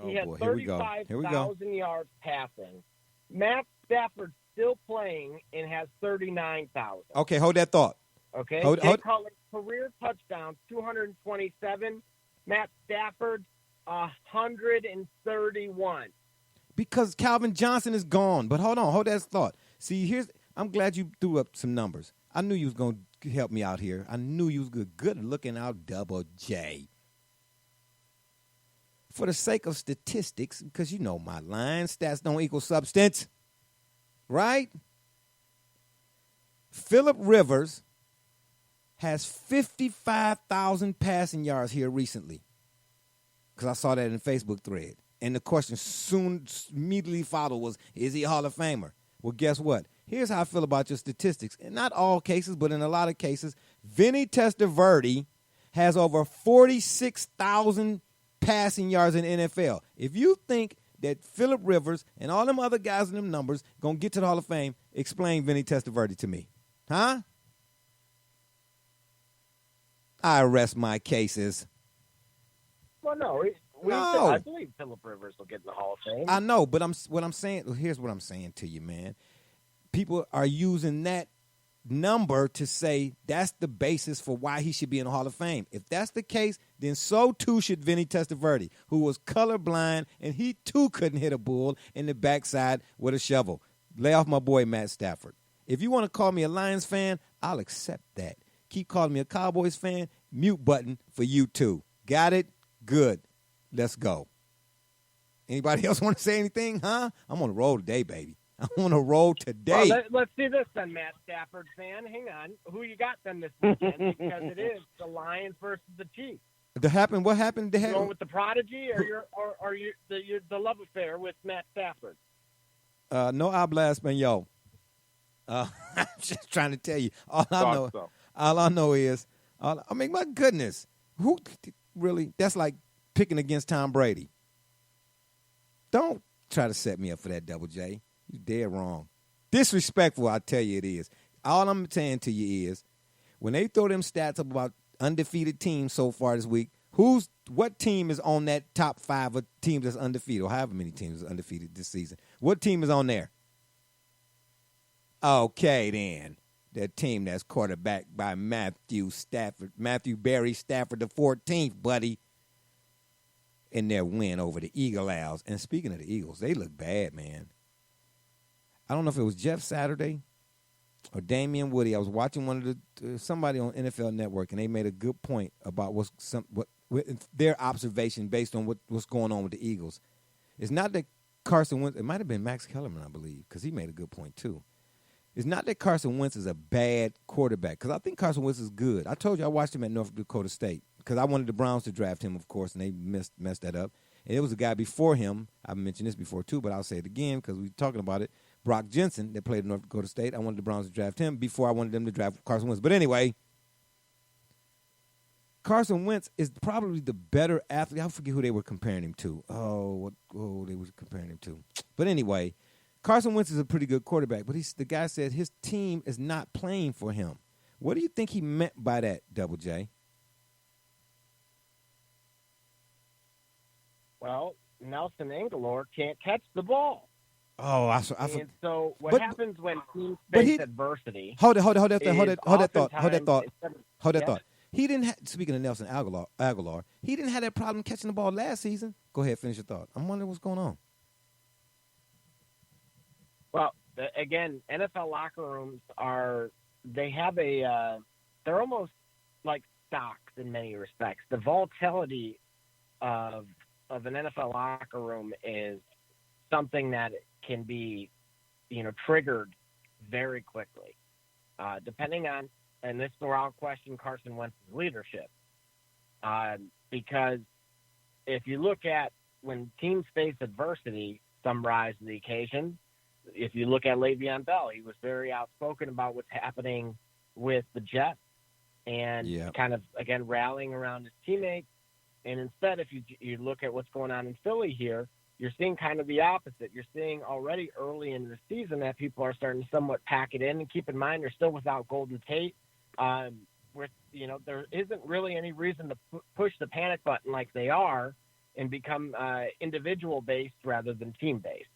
He had 35,000 yards passing. Matt Stafford still playing and has 39,000. Okay, hold that thought. Okay, Jay Cutler's career touchdowns, 227. Matt Stafford, 131. Because Calvin Johnson is gone. But hold that thought. See, I'm glad you threw up some numbers. I knew you was going to help me out here. I knew you was good. Good looking out, Double J. For the sake of statistics, because you know my line, stats don't equal substance, right? Phillip Rivers has 55,000 passing yards here recently, because I saw that in the Facebook thread. And the question immediately followed was, is he a Hall of Famer? Well, guess what? Here's how I feel about your statistics. In not all cases, but in a lot of cases, Vinny Testaverde has over 46,000 passing yards in the NFL. If you think that Phillip Rivers and all them other guys in them numbers going to get to the Hall of Fame, explain Vinny Testaverde to me. Huh? I rest my cases. Well, no. I believe Phillip Rivers will get in the Hall of Fame. I know, but here's what I'm saying to you, man. People are using that number to say that's the basis for why he should be in the Hall of Fame. If that's the case, then so too should Vinny Testaverde, who was colorblind, and he too couldn't hit a bull in the backside with a shovel. Lay off my boy Matt Stafford. If you want to call me a Lions fan, I'll accept that. Keep calling me a Cowboys fan, mute button for you too. Got it? Good. Let's go. Anybody else want to say anything, huh? I'm on the roll today, baby. I'm on the roll today. Well, let's see this then, Matt Stafford fan. Hang on. Who you got then this weekend? Because it is the Lions versus the Chiefs. What happened? You going with the prodigy or you the love affair with Matt Stafford? No habla español. I'm just trying to tell you. All I know is, my goodness. Who really, that's like picking against Tom Brady. Don't try to set me up for that, Double J. You're dead wrong. Disrespectful, I tell you it is. All I'm saying to you is, when they throw them stats up about undefeated teams so far this week, what team is on that top 5 of teams that's undefeated, or however many teams are undefeated this season? What team is on there? Okay, then. That team that's quarterbacked by Matthew Barry Stafford the 14th, buddy. In their win over the Eagle Owls. And speaking of the Eagles, they look bad, man. I don't know if it was Jeff Saturday or Damian Woody. I was watching one of somebody on NFL Network, and they made a good point about what their observation based on what's going on with the Eagles. It's not that Carson Wentz. It might have been Max Kellerman, I believe, because he made a good point too. It's not that Carson Wentz is a bad quarterback, because I think Carson Wentz is good. I told you I watched him at North Dakota State because I wanted the Browns to draft him, of course, and they messed that up. And it was a guy before him. I've mentioned this before too, but I'll say it again because we're talking about it. Brock Jensen, that played at North Dakota State. I wanted the Browns to draft him before I wanted them to draft Carson Wentz. But anyway, Carson Wentz is probably the better athlete. I forget who they were comparing him to. They were comparing him to. But anyway, Carson Wentz is a pretty good quarterback, but the guy said his team is not playing for him. What do you think he meant by that, Double J? Well, Nelson Aguilar can't catch the ball. Oh, and so what happens when teams face adversity? Hold that thought. He didn't have, speaking of Nelson Aguilar, he didn't have that problem catching the ball last season. Go ahead, finish your thought. I'm wondering what's going on. Well, again, NFL locker rooms they're almost like stocks in many respects. The volatility of an NFL locker room is something that can be, triggered very quickly, depending on, and this will I'll question Carson Wentz's leadership, because if you look at when teams face adversity, some rise to the occasion. If you look at Le'Veon Bell, he was very outspoken about what's happening with the Jets and kind of, again, rallying around his teammates. And instead, if you look at what's going on in Philly here, you're seeing kind of the opposite. You're seeing already early in the season that people are starting to somewhat pack it in. And keep in mind, they're still without Golden Tate. There isn't really any reason to push the panic button like they are and become individual-based rather than team-based.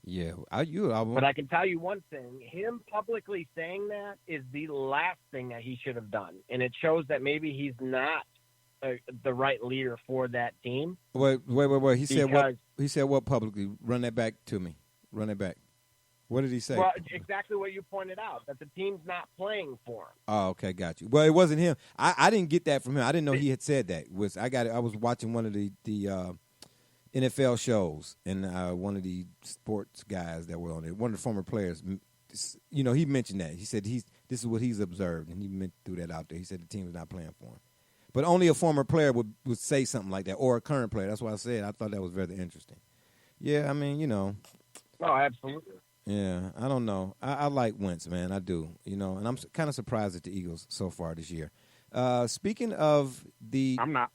Yeah, but I can tell you one thing. Him publicly saying that is the last thing that he should have done. And it shows that maybe he's not the right leader for that team. Wait. He said what publicly? Run that back to me. Run it back. What did he say? Well, exactly what you pointed out, that the team's not playing for him. Oh, okay, got you. Well, it wasn't him. I didn't get that from him. I didn't know he had said that. I was watching one of the NFL shows, and one of the sports guys that were on it, one of the former players, he mentioned that. He said this is what he's observed, and he threw that out there. He said the team is not playing for him. But only a former player would say something like that, or a current player. That's why I said I thought that was very interesting. Yeah, I mean, Oh, absolutely. Yeah, I don't know. I like Wentz, man. I do, and I'm kind of surprised at the Eagles so far this year. Speaking of the... I'm not.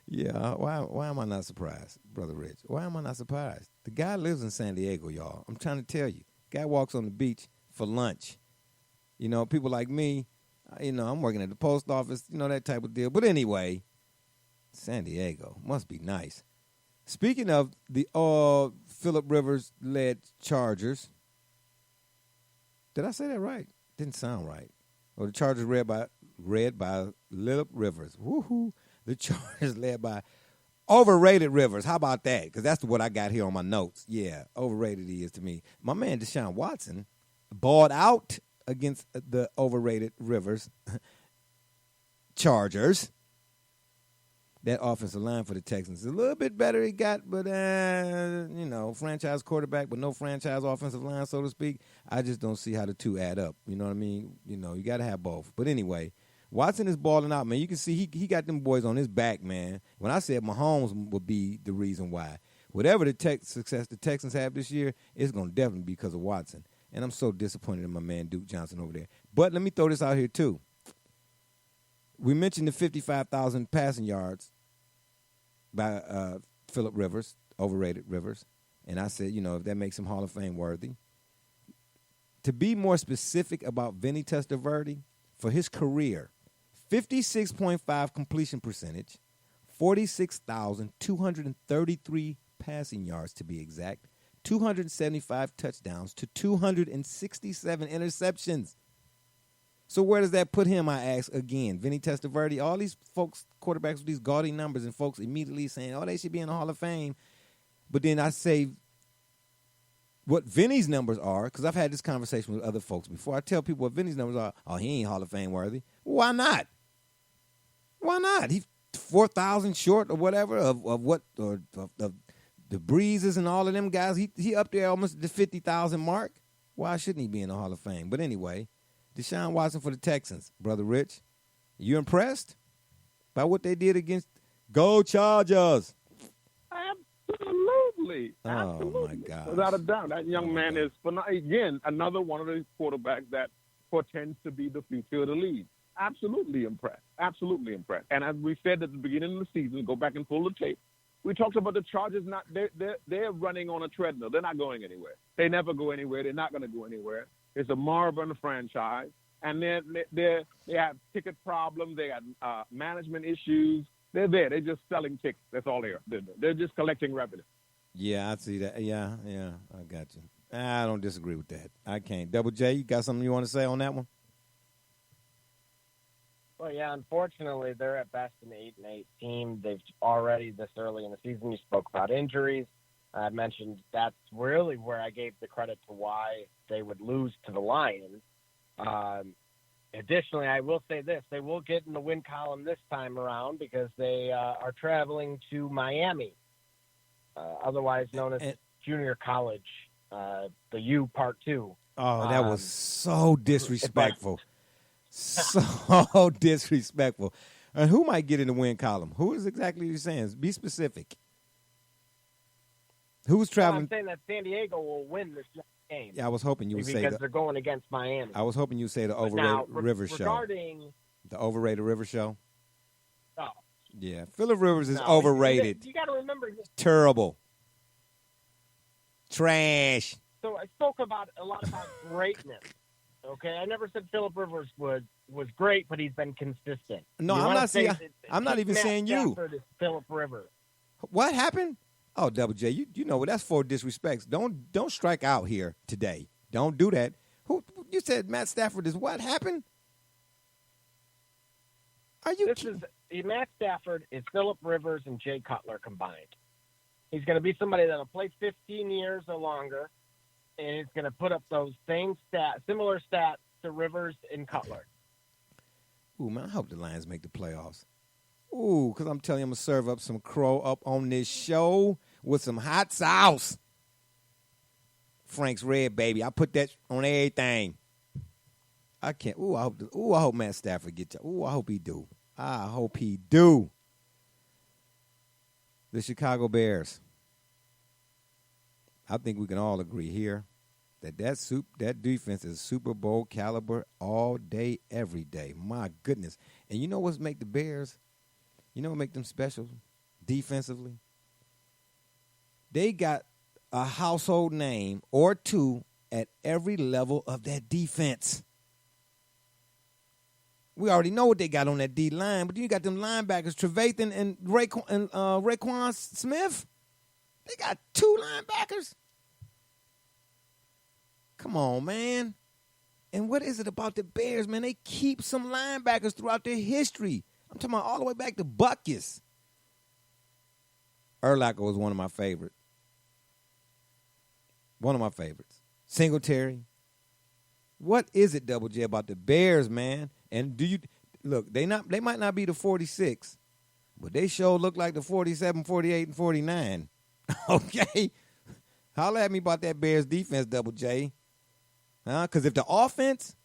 Yeah, why am I not surprised, Brother Rich? Why am I not surprised? The guy lives in San Diego, y'all. I'm trying to tell you. Guy walks on the beach for lunch. People like me, I'm working at the post office, that type of deal. But anyway, San Diego must be nice. Speaking of the Phillip Rivers-led Chargers, did I say that right? Didn't sound right. Or the Chargers led by Phillip Rivers. Woohoo! The Chargers led by overrated Rivers. How about that? Because that's what I got here on my notes. Yeah, overrated he is to me. My man Deshaun Watson balled out against the overrated Rivers Chargers. That offensive line for the Texans is a little bit better he got, but, franchise quarterback, but no franchise offensive line, so to speak. I just don't see how the two add up. You know what I mean? You got to have both. But anyway, Watson is balling out, man. You can see he got them boys on his back, man. When I said Mahomes would be the reason why. Whatever the success the Texans have this year, it's going to definitely be because of Watson. And I'm so disappointed in my man Duke Johnson over there. But let me throw this out here, too. We mentioned the 55,000 passing yards by Phillip Rivers, overrated Rivers. And I said, if that makes him Hall of Fame worthy. To be more specific about Vinny Testaverde, for his career, 56.5 completion percentage, 46,233 passing yards to be exact, 275 touchdowns to 267 interceptions. So where does that put him, I ask again? Vinny Testaverde, all these folks, quarterbacks with these gaudy numbers, and folks immediately saying, they should be in the Hall of Fame. But then I say what Vinny's numbers are, because I've had this conversation with other folks before. I tell people what Vinny's numbers are. Oh, he ain't Hall of Fame worthy. Why not? Why not? He's 4,000 short or whatever of the Breezes and all of them guys. He up there almost at the 50,000 mark. Why shouldn't he be in the Hall of Fame? But anyway, Deshaun Watson for the Texans. Brother Rich, you impressed by what they did against Go Chargers? Absolutely. Oh, my God. Without a doubt. That young man is, again, another one of those quarterbacks that portends to be the future of the league. Absolutely impressed. Absolutely impressed. And as we said at the beginning of the season, go back and pull the tape, we talked about the Chargers. They're running on a treadmill. They're not going anywhere. They never go anywhere. They're not going to go anywhere. It's a moribund franchise. And they have ticket problems. They got management issues. They're there. They're just selling tickets. That's all they are. They're just collecting revenue. Yeah, I see that. Yeah, I got you. I don't disagree with that. I can't. Double J, you got something you want to say on that one? Well, yeah, unfortunately, they're at best an 8-8 team. They've already, this early in the season, you spoke about injuries. I mentioned that's really where I gave the credit to why they would lose to the Lions. Additionally, I will say this. They will get in the win column this time around because they are traveling to Miami, otherwise known as junior college, the U Part 2. Oh, that was so disrespectful. So disrespectful. And who might get in the win column? Who is exactly you saying? Be specific. Who's traveling? I'm saying that San Diego will win this next game. Yeah, I was hoping you would say because they're going against Miami. I was hoping you'd say the overrated Rivers show. The overrated Rivers show. Oh. Yeah, Phillip Rivers is overrated. You got to remember this. Terrible. Trash. So I spoke a lot about greatness. Okay, I never said Phillip Rivers was great, but he's been consistent. No, I'm not even saying you. Phillip Rivers. What happened? Oh, Double J, you know that's for disrespects. Don't strike out here today. Don't do that. Who you said Matt Stafford is what happened? Matt Stafford is Phillip Rivers and Jay Cutler combined. He's going to be somebody that'll play 15 years or longer, and he's going to put up those similar stats to Rivers and Cutler. Ooh, man, I hope the Lions make the playoffs. Ooh, because I'm telling you, I'm going to serve up some crow up on this show with some hot sauce. Frank's Red, baby. I put that on everything. I can't. Ooh, I hope Matt Stafford gets you. Ooh, I hope he do. The Chicago Bears. I think we can all agree here that defense is Super Bowl caliber all day, every day. My goodness. And you know what's make the Bears? You know what make them special defensively? They got a household name or two at every level of that defense. We already know what they got on that D line, but you got them linebackers, Trevathan and Raekwon Smith. They got two linebackers. Come on, man. And what is it about the Bears, man? They keep some linebackers throughout their history. I'm talking about all the way back to Butkus. Urlacher was one of my favorites. Singletary. What is it, Double J, about the Bears, man? And do you look? They might not be the 46, but they sure look like the 47, 48, and 49. Okay, holla at me about that Bears defense, Double J. Because if the offense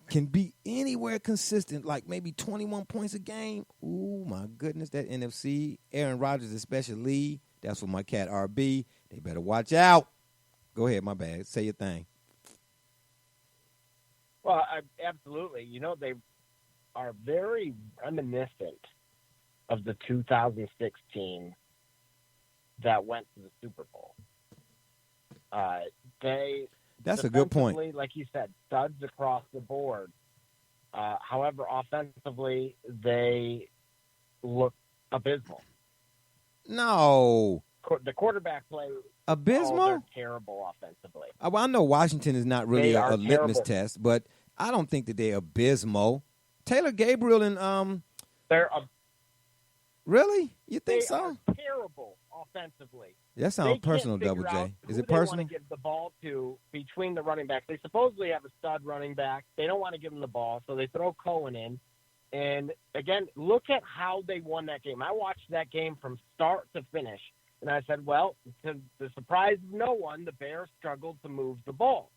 can be anywhere consistent, like maybe 21 points a game, ooh, my goodness, that NFC, Aaron Rodgers especially, that's for my cat RB. They better watch out. Go ahead, my bad. Say your thing. Well, absolutely. You know, they are very reminiscent of the 2016 that went to the Super Bowl. That's a good point. Like you said, studs across the board. However, offensively, they look abysmal. No. The quarterback play. Abysmal? Oh, they're terrible offensively. Well, I know Washington is not really a litmus test, but I don't think that they're abysmal. Taylor Gabriel and really? You think they so? Are terrible offensively. That sounds personal, Double J. Is it personal? They want to give the ball to between the running backs. They supposedly have a stud running back. They don't want to give him the ball, so they throw Cohen in. And again, look at how they won that game. I watched that game from start to finish. And I said, well, to the surprise of no one, the Bears struggled to move the ball.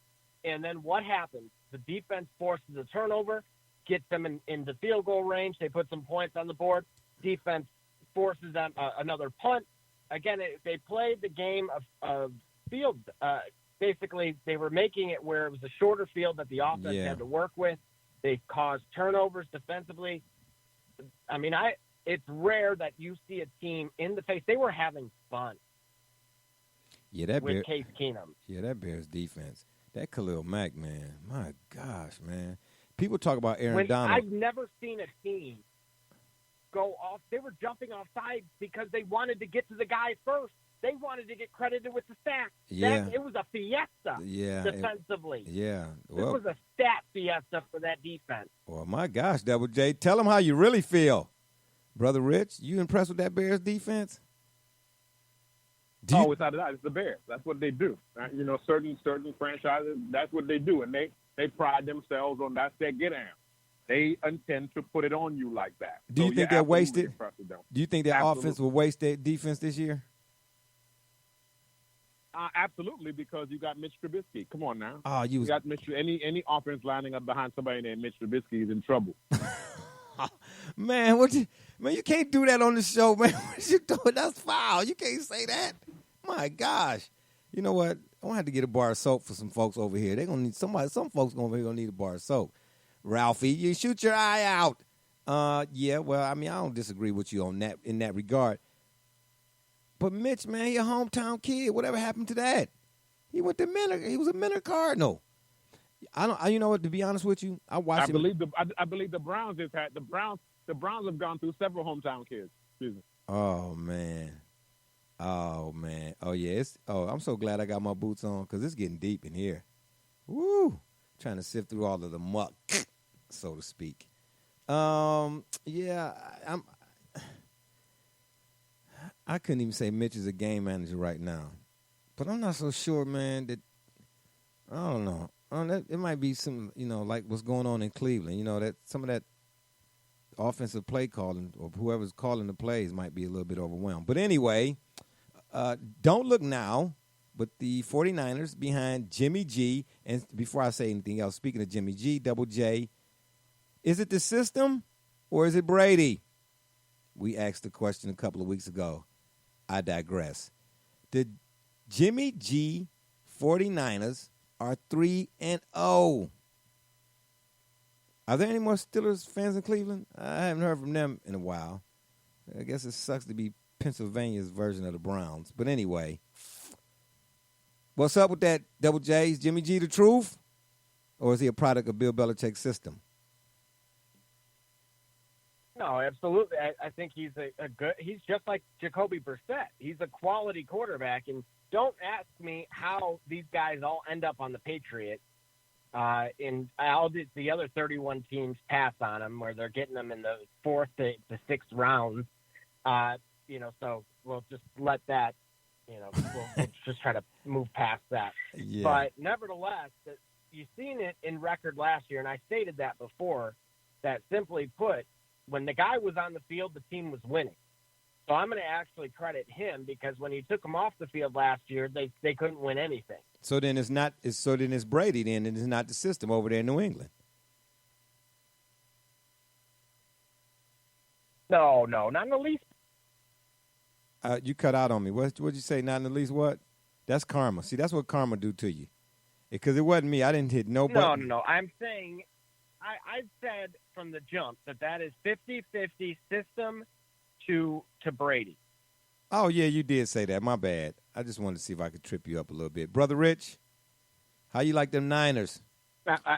And then what happens? The defense forces a turnover, gets them in the field goal range. They put some points on the board. Defense forces them another punt. Again, they played the game of field. Basically, they were making it where it was a shorter field that the offense had to work with. They caused turnovers defensively. I mean, it's rare that you see a team in the face. They were having fun. With Case Keenum. Yeah, that Bears defense. That Khalil Mack, man. My gosh, man. People talk about Aaron Donald. I've never seen a team go off. They were jumping off sides because they wanted to get to the guy first. They wanted to get credited with the sack. Yeah. It was a fiesta defensively. Well, it was a stat fiesta for that defense. Well, my gosh, Double J. Tell them how you really feel. Brother Rich, you impressed with that Bears defense? Without a doubt, it's the Bears. That's what they do. You know, certain franchises, that's what they do, and they pride themselves on that's their get down. They intend to put it on you like that. Do you think they're wasted? Do you think their offense will waste their defense this year? Absolutely, because you got Mitch Trubisky. Come on now. You got Mitch. Any offense lining up behind somebody named Mitch Trubisky is in trouble. Man, you can't do that on the show, man. What you doing? That's foul. You can't say that. My gosh. You know what? I'm gonna have to get a bar of soap for some folks over here. They're gonna need somebody. Some folks over here gonna need a bar of soap. Ralphie, you shoot your eye out. Yeah. Well, I mean, I don't disagree with you on that in that regard. But Mitch, man, he a hometown kid. Whatever happened to that? He went to Menor. He was a Menor Cardinal. You know what? To be honest with you, I believe the Browns have had the Browns have gone through several hometown kids. Excuse me. Oh man. Oh yeah. I'm so glad I got my boots on because it's getting deep in here. Woo! Trying to sift through all of the muck, so to speak. Yeah, I couldn't even say Mitch is a game manager right now, but I'm not so sure, man. That I don't know. It might be some, like what's going on in Cleveland. That some of that offensive play calling or whoever's calling the plays might be a little bit overwhelmed. But anyway, don't look now, but the 49ers behind Jimmy G. And before I say anything else, speaking of Jimmy G, Double J, is it the system or is it Brady? We asked the question a couple of weeks ago. I digress. The Jimmy G 49ers are 3-0. Are there any more Steelers fans in Cleveland? I haven't heard from them in a while. I guess it sucks to be Pennsylvania's version of the Browns. But anyway, what's up with that, Double J? Is Jimmy G the truth? Or is he a product of Bill Belichick's system? No, absolutely. I think he's a good – he's just like Jacoby Brissett. He's a quality quarterback. And don't ask me how these guys all end up on the Patriots. And the other 31 teams pass on them where they're getting them in the 4th to 6th rounds. So we'll just let that, we'll just try to move past that. Yeah. But nevertheless, you've seen it in record last year, and I stated that before, that simply put, when the guy was on the field, the team was winning. So I'm going to actually credit him because when he took him off the field last year, they couldn't win anything. So then it's not. So then it's Brady. Then and it's not the system over there in New England. No, not in the least. You cut out on me. What'd you say? Not in the least what? That's karma. See, that's what karma do to you. Because it wasn't me. I didn't hit no button. No. I'm saying I've said from the jump that is 50-50 system to Brady. Oh, yeah, you did say that. My bad. I just wanted to see if I could trip you up a little bit. Brother Rich, how you like them Niners? Because,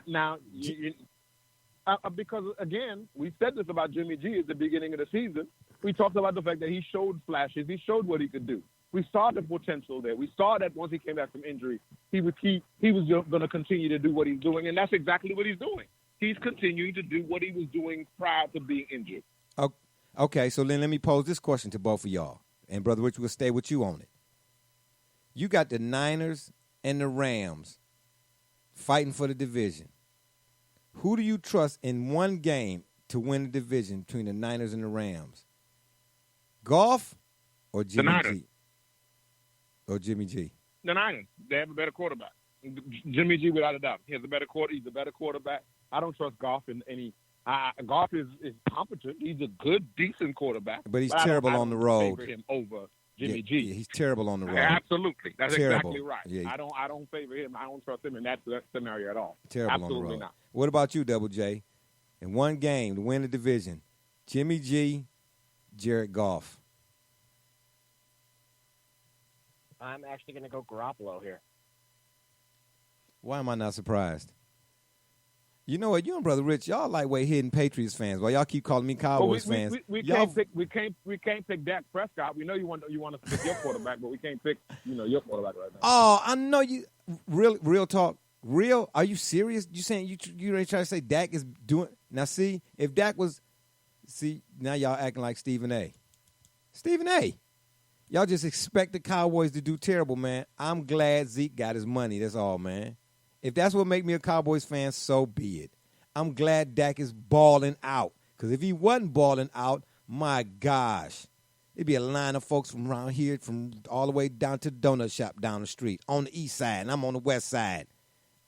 again, we said this about Jimmy G at the beginning of the season. We talked about the fact that he showed flashes. He showed what he could do. We saw the potential there. We saw that once he came back from injury, he was going to continue to do what he's doing, and that's exactly what he's doing. He's continuing to do what he was doing prior to being injured. Okay, so then let me pose this question to both of y'all, and Brother Rich will stay with you on it. You got the Niners and the Rams fighting for the division. Who do you trust in one game to win the division between the Niners and the Rams? Goff or Jimmy G? Or Jimmy G? The Niners. They have a better quarterback. Jimmy G, without a doubt. He's a better quarterback. I don't trust Goff in any. Goff is competent. He's a good, decent quarterback. But he's terrible on the road. Favor him over Jimmy G. Yeah, he's terrible on the road. Absolutely, that's terrible. Exactly right. Yeah. I don't favor him. I don't trust him in that scenario at all. Terrible Absolutely on the road. Not. What about you, Double J? In one game to win the division, Jimmy G, Jared Goff. I'm actually going to go Garoppolo here. Why am I not surprised? You know what? You and Brother Rich, y'all lightweight hidden Patriots fans. Well, y'all keep calling me Cowboys fans. We can't pick Dak Prescott. We know you want to pick your quarterback, but we can't pick your quarterback right now. Oh, I know you. Real talk. Real? Are you serious? You saying you ready to try to say Dak is doing? Now see, if Dak was, now y'all acting like Stephen A. Stephen A. Y'all just expect the Cowboys to do terrible, man. I'm glad Zeke got his money. That's all, man. If that's what make me a Cowboys fan, so be it. I'm glad Dak is balling out. Because if he wasn't balling out, my gosh, it'd be a line of folks from around here, from all the way down to the donut shop down the street, on the east side, and I'm on the west side.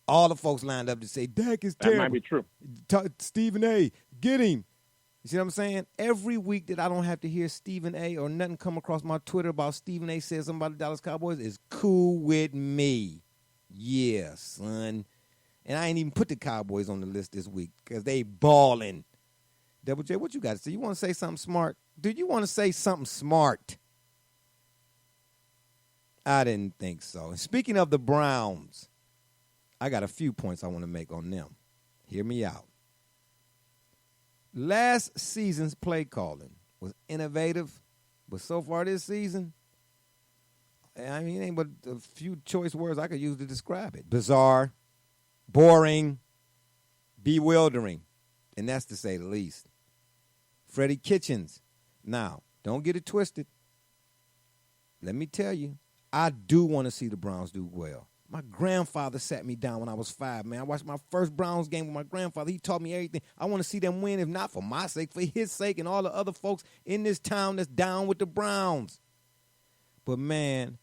All the folks lined up to say, Dak is terrible. That might be true. Stephen A., get him. You see what I'm saying? Every week that I don't have to hear Stephen A. or nothing come across my Twitter about Stephen A. says something about the Dallas Cowboys is cool with me. Yeah, son. And I ain't even put the Cowboys on the list this week because they balling. Double J, what you got to say? You want to say something smart? Do you want to say something smart? I didn't think so. And speaking of the Browns, I got a few points I want to make on them. Hear me out. Last season's play calling was innovative, but so far this season, I mean, it ain't but a few choice words I could use to describe it. Bizarre, boring, bewildering, and that's to say the least. Freddie Kitchens. Now, don't get it twisted. Let me tell you, I do want to see the Browns do well. My grandfather sat me down when I was 5, man. I watched my first Browns game with my grandfather. He taught me everything. I want to see them win, if not for my sake, for his sake and all the other folks in this town that's down with the Browns. But, man,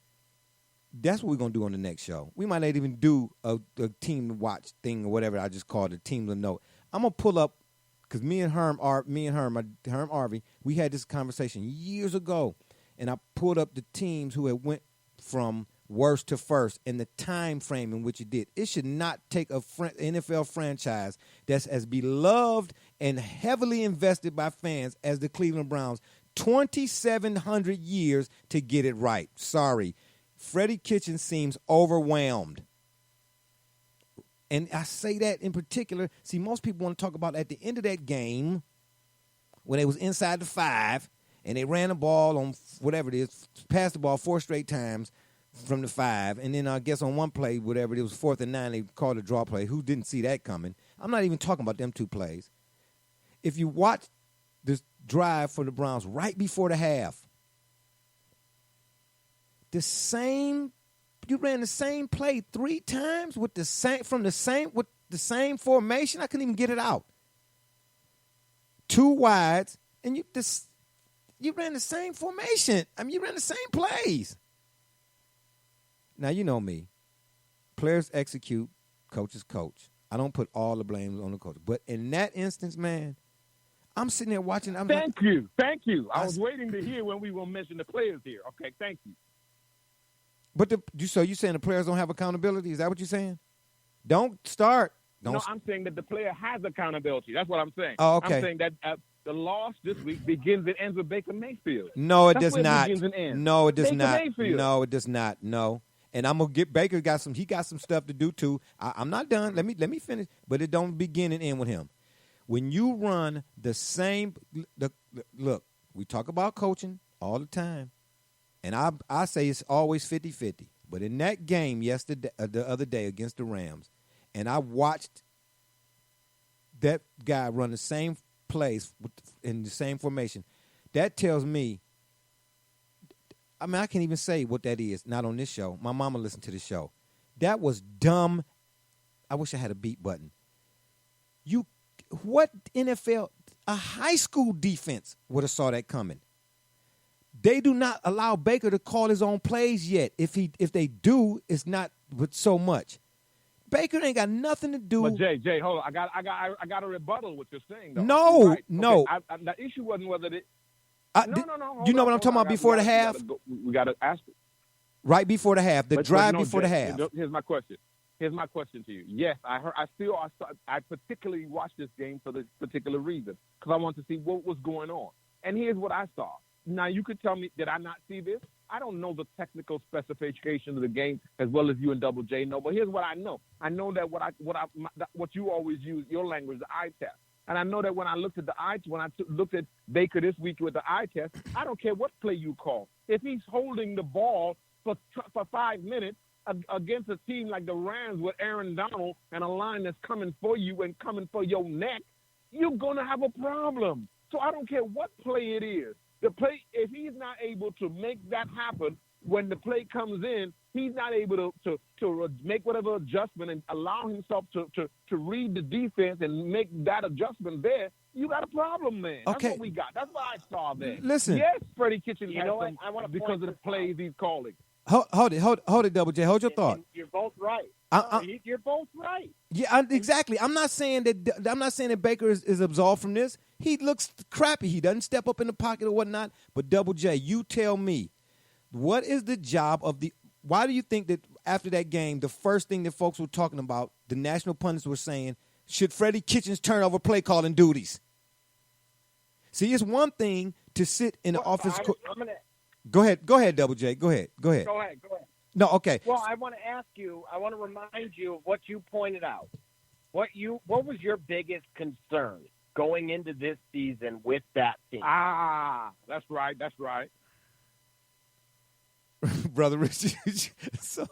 that's what we're going to do on the next show. We might not even do a team to watch thing or whatever I just called it, team to note. I'm going to pull up, because Herm Arvey, we had this conversation years ago, and I pulled up the teams who had went from worst to first and the time frame in which it did. It should not take a NFL franchise that's as beloved and heavily invested by fans as the Cleveland Browns 2,700 years to get it right. Sorry. Freddie Kitchens seems overwhelmed. And I say that in particular. See, most people want to talk about at the end of that game when they was inside the 5 and they ran the ball on whatever it is, passed the ball 4 straight times from the 5, and then I guess on one play, whatever it was, 4th and 9, they called a draw play. Who didn't see that coming? I'm not even talking about them 2 plays. If you watch this drive for the Browns right before the half, you ran the same play 3 times with the same formation. I couldn't even get it out. 2 wides, and you ran the same formation. I mean, you ran the same plays. Now, you know me. Players execute, coaches coach. I don't put all the blame on the coach. But in that instance, man, I'm sitting there watching. Thank you. I was waiting to hear when we will mention the players here. Okay, thank you. But so you saying the players don't have accountability? Is that what you're saying? Don't start. No, I'm saying that the player has accountability. That's what I'm saying. Oh, okay. I'm saying that the loss this week begins and ends with Baker Mayfield. No, it does where not. Begins and ends. No, it does Baker not. Mayfield. No, it does not. No. And I'm gonna get Baker. He got some stuff to do too. I'm not done. Let me finish. But it don't begin and end with him. When you run the same look, we talk about coaching all the time, and I say it's always 50-50. But in that game yesterday, the other day against the Rams, and I watched that guy run the same plays in the same formation, that tells me. I mean, I can't even say what that is. Not on this show. My mama listened to the show. That was dumb. I wish I had a beat button. What NFL, a high school defense would have saw that coming. They do not allow Baker to call his own plays yet. If they do, it's not with so much. Baker ain't got nothing to do. But Jay, hold on. I got a rebuttal what you're saying though. No, right. no. Okay. The issue wasn't whether they. No. You know what I'm talking about before the half? We got to ask it. Right before the half, the drive before the half. Here's my question to you. Yes, I particularly watched this game for this particular reason because I wanted to see what was going on. And here's what I saw. Now, you could tell me, did I not see this? I don't know the technical specifications of the game as well as you and Double J know, but here's what I know. I know that what you always use, your language, the eye test. And I know that when I looked at looked at Baker this week with the eye test, I don't care what play you call. If he's holding the ball for 5 minutes against a team like the Rams with Aaron Donald and a line that's coming for you and coming for your neck, you're going to have a problem. So I don't care what play it is. The play, if he's not able to make that happen when the play comes in, he's not able to make whatever adjustment and allow himself to read the defense and make that adjustment there, you got a problem, man. That's what we got. That's what I saw there. Listen. Yes, Freddie Kitchens has some I because of the plays he's calling. Hold it, Double J. Hold your thought. And you're both right. You're both right. Yeah, exactly. I'm not saying that Baker is absolved from this. He looks crappy. He doesn't step up in the pocket or whatnot. But Double J, you tell me, what is the job of the? Why do you think that after that game, the first thing that folks were talking about, the national pundits were saying, should Freddie Kitchens turn over play calling duties? See, it's one thing to sit in the office. Go ahead, Double J. Go ahead. Go ahead. No, okay. Well, I want to remind you of what you pointed out. What was your biggest concern going into this season with that team? That's right. Brother Rich. so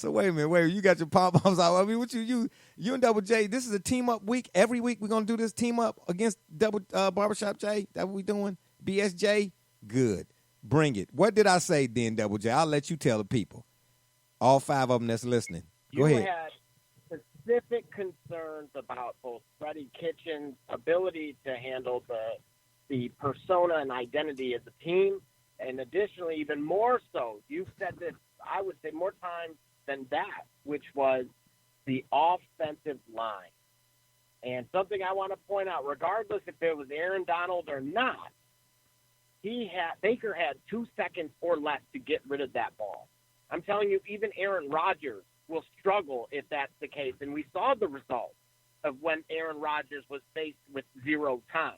wait a minute. You got your pom-poms out. I mean, what you and Double J, this is a team-up week. Every week we're going to do this team-up against Double Barbershop J. That what we doing? BSJ? Good. Bring it. What did I say then, Double J? I'll let you tell the people. All 5 of them that's listening. Go ahead. You had specific concerns about both Freddie Kitchens' ability to handle the persona and identity as a team, and additionally, even more so, you've said this, I would say more times than that, which was the offensive line. And something I want to point out, regardless if it was Aaron Donald or not, Baker had 2 seconds or less to get rid of that ball. I'm telling you, even Aaron Rodgers will struggle if that's the case. And we saw the result of when Aaron Rodgers was faced with 0 time.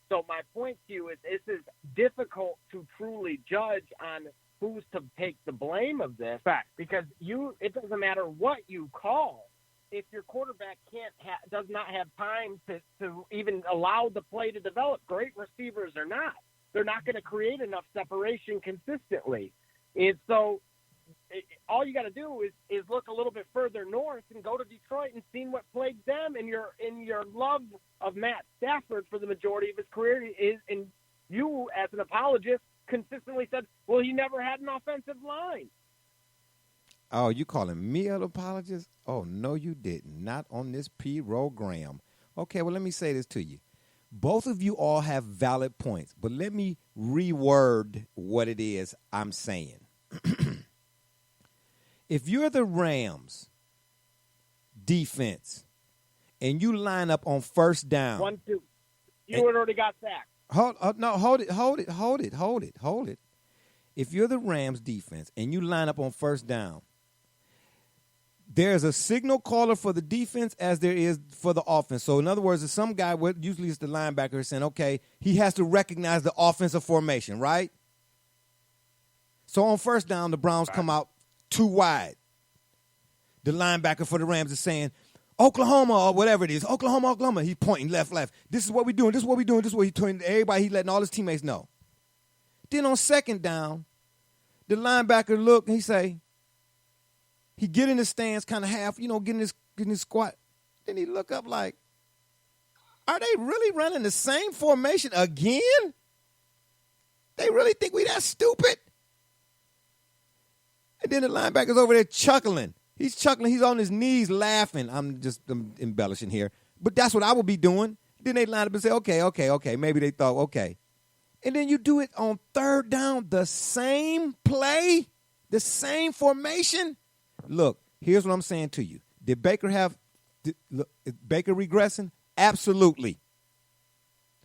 So my point to you is this is difficult to truly judge on who's to take the blame of this. Fact. Because it doesn't matter what you call. If your quarterback does not have time to even allow the play to develop, great receivers or not, they're not going to create enough separation consistently. And so all you got to do is look a little bit further north and go to Detroit and see what plagued them. And your love of Matt Stafford for the majority of his career is, and you as an apologist consistently said, well, he never had an offensive line. Oh, you calling me an apologist? Oh, no, you didn't. Not on this program. Okay, well, let me say this to you. Both of you all have valid points, but let me reword what it is I'm saying. If you're the Rams defense and you line up on first down. 1-2. You had already got sacked. Hold it. If you're the Rams defense and you line up on first down, there's a signal caller for the defense as there is for the offense. So, in other words, if some guy, usually it's the linebacker, saying, okay, he has to recognize the offensive formation, right? So, on first down, the Browns come out too wide. The linebacker for the Rams is saying, Oklahoma or whatever it is, Oklahoma. He's pointing left. This is what we're doing. This is what he's telling everybody. He's letting all his teammates know. Then on second down, the linebacker look and he say, he get in the stands kind of half, getting his squat. Then he look up like, are they really running the same formation again? They really think we that stupid? And then the linebacker's over there chuckling. He's chuckling. He's on his knees laughing. I'm embellishing here. But that's what I would be doing. Then they line up and say, okay. Maybe they thought, okay. And then you do it on third down, the same play, the same formation. Look, here's what I'm saying to you. Did Baker is Baker regressing? Absolutely.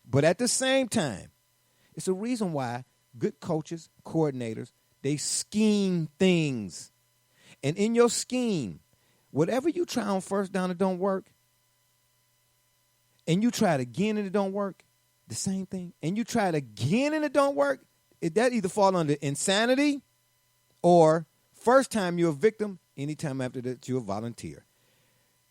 But at the same time, it's a reason why good coaches, coordinators, they scheme things. And in your scheme, whatever you try on first down, it don't work. And you try it again and it don't work, the same thing. And you try it again and it don't work, that either fall under insanity or first time you're a victim, anytime after that you're a volunteer.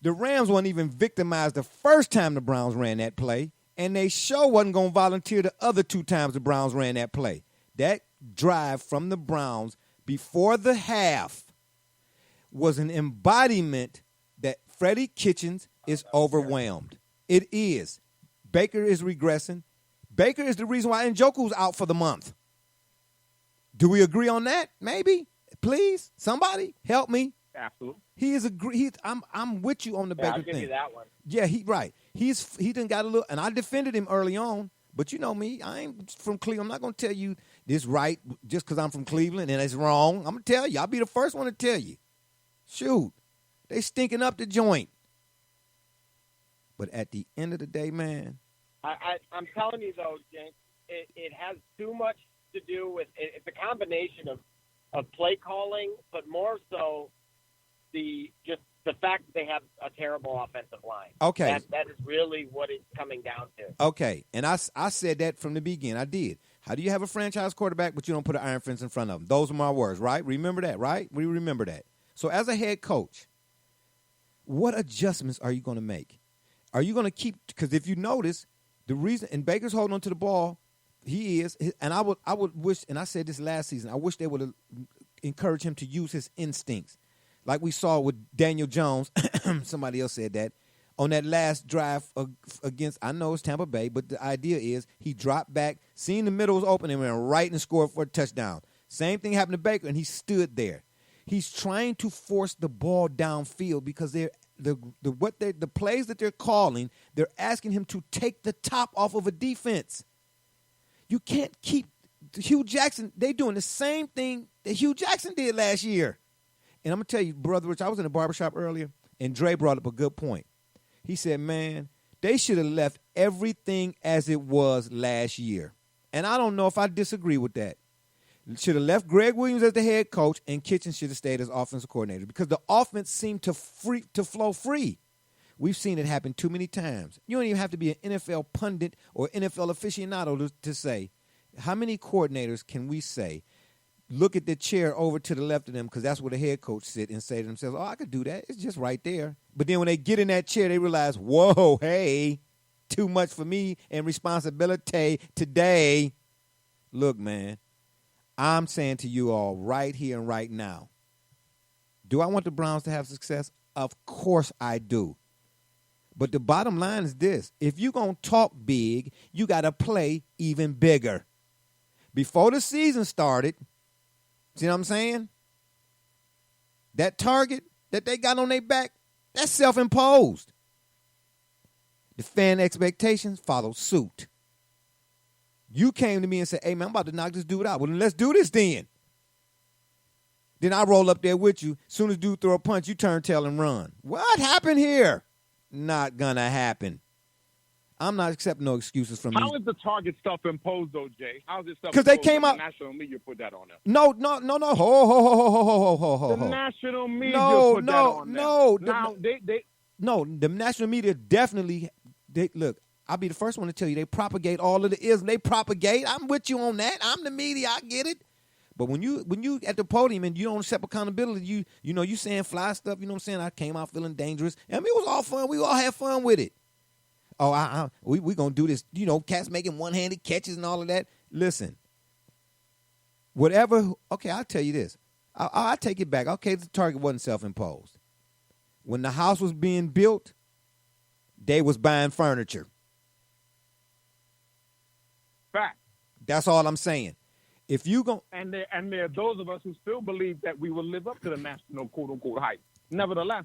The Rams weren't even victimized the first time the Browns ran that play, and they sure wasn't going to volunteer the other 2 times the Browns ran that play. That drive from the Browns before the half was an embodiment that Freddie Kitchens is overwhelmed. It is. Baker is regressing. Baker is the reason why Njoku's out for the month. Do we agree on that? Maybe. Please, somebody help me. Absolutely. He is I'm with you on the Baker I'll give thing. you that one. Yeah, right. He done got a little, and I defended him early on. But you know me, I ain't from Cleveland. I'm not gonna tell you this right just because I'm from Cleveland and it's wrong. I'm gonna tell you. I'll be the first one to tell you. Shoot, they stinking up the joint. But at the end of the day, man, I'm telling you though, James, it has too much to do with it's a combination of play calling, but more so the fact that they have a terrible offensive line. Okay. That is really what it's coming down to. Okay. And I said that from the beginning. I did. How do you have a franchise quarterback, but you don't put an iron fence in front of him? Those are my words, right? Remember that, right? We remember that. So as a head coach, what adjustments are you going to make? Are you going to keep – because if you notice, the reason – and Baker's holding on to the ball He is, and I would wish, and I said this last season, I wish they would have encouraged him to use his instincts, like we saw with Daniel Jones. Somebody else said that on that last drive against, I know it's Tampa Bay, but the idea is he dropped back, seen the middle was open, and went right and scored for a touchdown. Same thing happened to Baker, and he stood there. He's trying to force the ball downfield because the plays that they're calling, they're asking him to take the top off of a defense. You can't keep Hugh Jackson. They doing the same thing that Hugh Jackson did last year. And I'm going to tell you, Brother Rich, I was in a barbershop earlier, and Dre brought up a good point. He said, man, they should have left everything as it was last year. And I don't know if I disagree with that. Should have left Greg Williams as the head coach, and Kitchen should have stayed as offensive coordinator because the offense seemed to flow free. We've seen it happen too many times. You don't even have to be an NFL pundit or NFL aficionado to say, how many coordinators can we say, look at the chair over to the left of them because that's where the head coach sit and say to themselves, oh, I could do that. It's just right there. But then when they get in that chair, they realize, whoa, hey, too much for me and responsibility today. Look, man, I'm saying to you all right here and right now, do I want the Browns to have success? Of course I do. But the bottom line is this. If you're going to talk big, you got to play even bigger. Before the season started, see what I'm saying? That target that they got on their back, that's self-imposed. The fan expectations follow suit. You came to me and said, hey, man, I'm about to knock this dude out. Well, then let's do this then. Then I roll up there with you. As soon as dude throw a punch, you turn tail and run. What happened here? Not gonna happen. I'm not accepting no excuses from you. How is the target self-imposed, though, Jay? How is it self-imposed? Because they came out. The national media put that on there. No. Ho. The national media put that on there. The national media definitely. Look, I'll be the first one to tell you they propagate all of the ism. They propagate. I'm with you on that. I'm the media. I get it. But when you at the podium and you don't accept accountability, you saying fly stuff, you know what I'm saying? I came out feeling dangerous. I mean, it was all fun. We all had fun with it. Oh, we going to do this, cats making one-handed catches and all of that. Listen, whatever, okay, I'll tell you this. I'll take it back. Okay, the target wasn't self-imposed. When the house was being built, they was buying furniture. Fact. That's all I'm saying. If you go and there are those of us who still believe that we will live up to the national quote unquote hype. Nevertheless,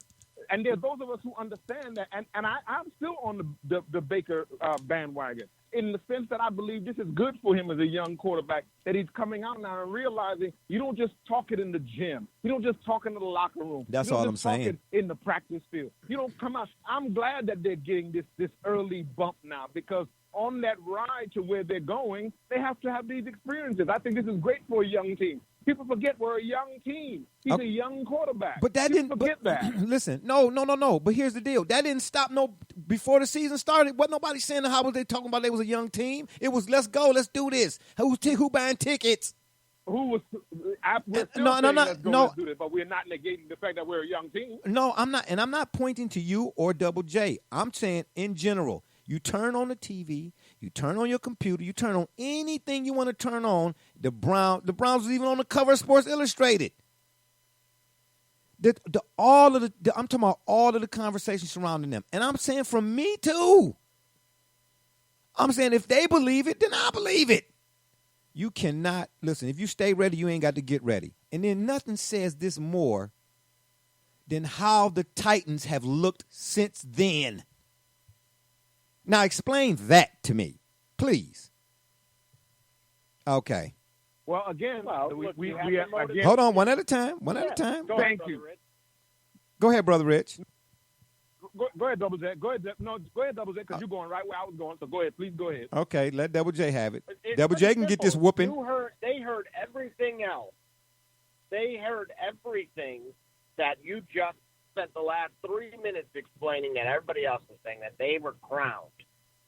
and there are those of us who understand that, and I'm still on the Baker bandwagon in the sense that I believe this is good for him as a young quarterback, that he's coming out now and realizing you don't just talk it in the gym, you don't just talk it in the locker room. That's all I'm saying. Talk it in the practice field. You don't come out. I'm glad that they're getting this early bump now because on that ride to where they're going, they have to have these experiences. I think this is great for a young team. People forget we're a young team. He's a young quarterback. But that People forget that. Listen, no. But here's the deal. That didn't stop before the season started. Wasn't nobody saying how was they talking about they was a young team. It was let's go, let's do this. Who buying tickets? We're still saying let's do this, but we're not negating the fact that we're a young team. No, I'm not, and I'm not pointing to you or Double J. I'm saying in general. You turn on the TV, you turn on your computer, you turn on anything you want to turn on. The Browns was even on the cover of Sports Illustrated. I'm talking about all of the conversations surrounding them. And I'm saying from me too. I'm saying if they believe it, then I believe it. You cannot, listen, if you stay ready, you ain't got to get ready. And then nothing says this more than how the Titans have looked since then. Now explain that to me, please. Okay. Well, again, we again. Hold on, one at a time. At a time. Thank you. Go ahead, Brother Rich. Go ahead, Double J. Go ahead, Double J, because you're going right where I was going. So go ahead, please go ahead. Okay, let Double J have it. Double J can get this whooping. They heard everything else. They heard everything that you just spent the last 3 minutes explaining that everybody else was saying that they were crowned.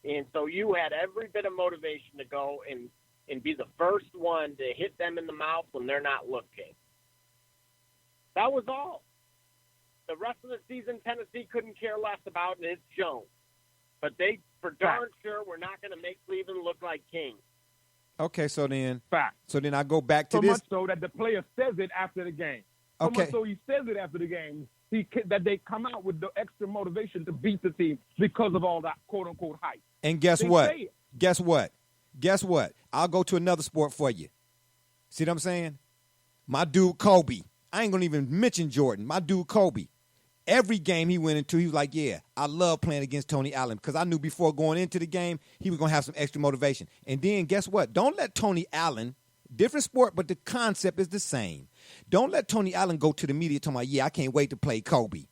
And so you had every bit of motivation to go and be the first one to hit them in the mouth when they're not looking. That was all. The rest of the season, Tennessee couldn't care less about, and it's shown. But they, for darn sure, were not going to make Cleveland look like kings. Okay, so then Fact. So then I go back to so this. So much so that the player says it after the game. So much so he says it after the game. That they come out with the extra motivation to beat the team because of all that quote unquote hype. And guess what? Guess what? Guess what? I'll go to another sport for you. See what I'm saying? My dude Kobe. I ain't gonna even mention Jordan. My dude Kobe. Every game he went into, he was like, yeah, I love playing against Tony Allen because I knew before going into the game he was going to have some extra motivation. And then guess what? Don't let Tony Allen, different sport, but the concept is the same. Don't let Tony Allen go to the media talking about, yeah, I can't wait to play Kobe.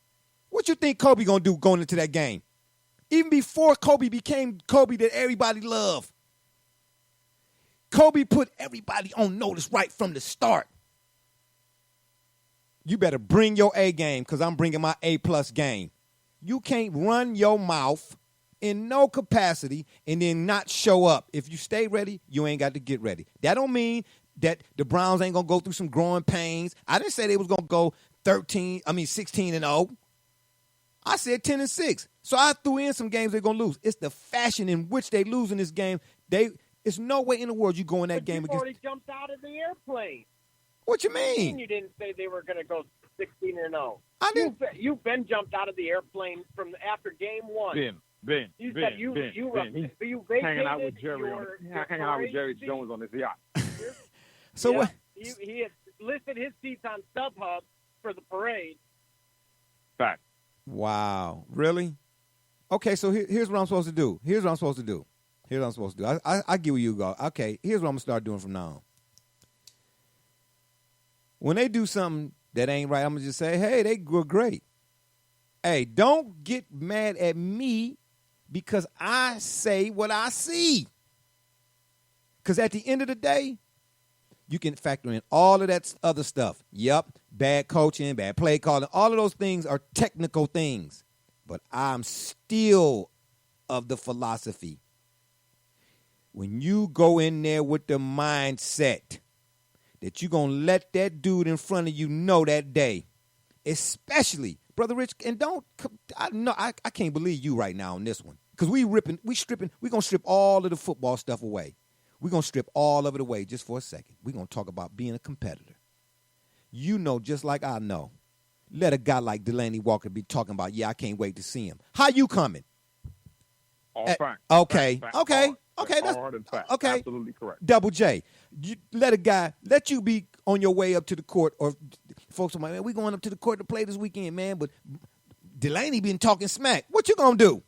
What you think Kobe going to do going into that game? Even before Kobe became Kobe that everybody loved. Kobe put everybody on notice right from the start. You better bring your A game because I'm bringing my A+ game. You can't run your mouth in no capacity and then not show up. If you stay ready, you ain't got to get ready. That don't mean that the Browns ain't going to go through some growing pains. I didn't say they was going to go 16-0. I said 10-6. So I threw in some games they're going to lose. It's the fashion in which they lose in this game. It's no way in the world you go in that game against. You already jumped out of the airplane. What you mean? You didn't say they were going to go 16-0. I didn't. You've been jumped out of the airplane from after game one. Ben. You vacated hanging out with Jerry Jones on his yacht. So what? He had listed his seats on StubHub for the parade. Fact. Wow. Really? Okay, so here's what I'm supposed to do. I get where you go. Okay, here's what I'm going to start doing from now on. When they do something that ain't right, I'm going to just say, hey, they were great. Hey, don't get mad at me because I say what I see. Because at the end of the day, you can factor in all of that other stuff. Yep, bad coaching, bad play calling. All of those things are technical things. But I'm still of the philosophy. When you go in there with the mindset that you're going to let that dude in front of you know that day, especially, Brother Rich, and I can't believe you right now on this one. Because we're going to strip all of the football stuff away. We're going to strip all of it away just for a second. We're going to talk about being a competitor. You know, just like I know. Let a guy like Delaney Walker be talking about, yeah, I can't wait to see him. How you coming? All fact. Okay. Fact. Okay. That's hard and fact. Okay. Absolutely correct. Double J. You let you be on your way up to the court, or folks are like, man, we going up to the court to play this weekend, man, but Delaney been talking smack. What you gonna do?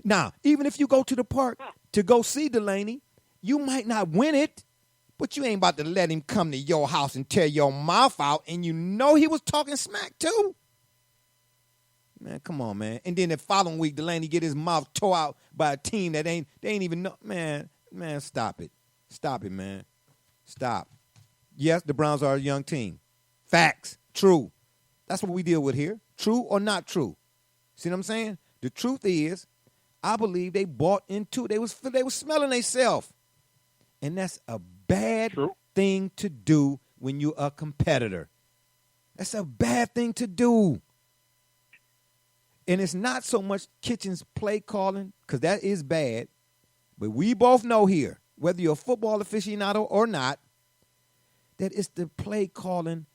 Now, even if you go to the park to go see Delaney, you might not win it, but you ain't about to let him come to your house and tear your mouth out, and you know he was talking smack too. Man, come on, man. And then the following week, Delaney get his mouth tore out by a team that they ain't even know. Man, stop it. Stop it, man. Stop. Yes, the Browns are a young team. Facts. True. That's what we deal with here. True or not true. See what I'm saying? The truth is, I believe they bought into it. They was smelling themselves. And that's a bad thing to do when you're a competitor. That's a bad thing to do. And it's not so much Kitchen's play calling, because that is bad. But we both know here, whether you're a football aficionado or not, that it's the play calling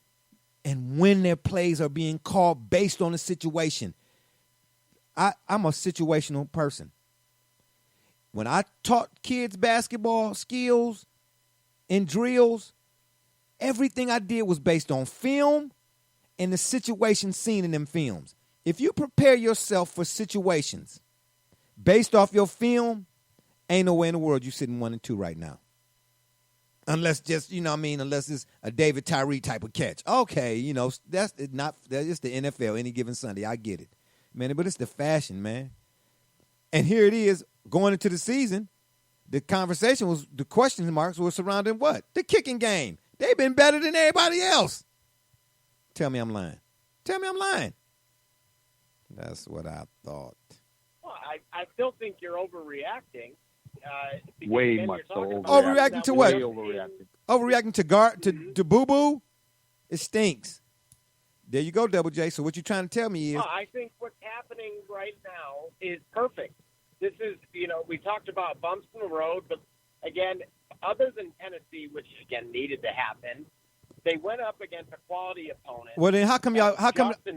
and when their plays are being called based on the situation. I'm a situational person. When I taught kids basketball skills and drills, everything I did was based on film and the situation seen in them films. If you prepare yourself for situations based off your film, ain't no way in the world you sitting 1-2 right now. Unless just, unless it's a David Tyree type of catch. Okay, that's just the NFL any given Sunday. I get it. Man, but it's the fashion, man. And here it is, going into the season, the question marks were surrounding what? The kicking game. They've been better than everybody else. Tell me I'm lying. That's what I thought. Well, I still think you're overreacting. Way much so. Overreacting to what? Overreacting. Overreacting to boo-boo? It stinks. There you go, Double J. So what you trying to tell me is... I think what's happening right now is perfect. this is, we talked about bumps in the road, but again, other than Tennessee, which again needed to happen, they went up against a quality opponent. Well, then how come in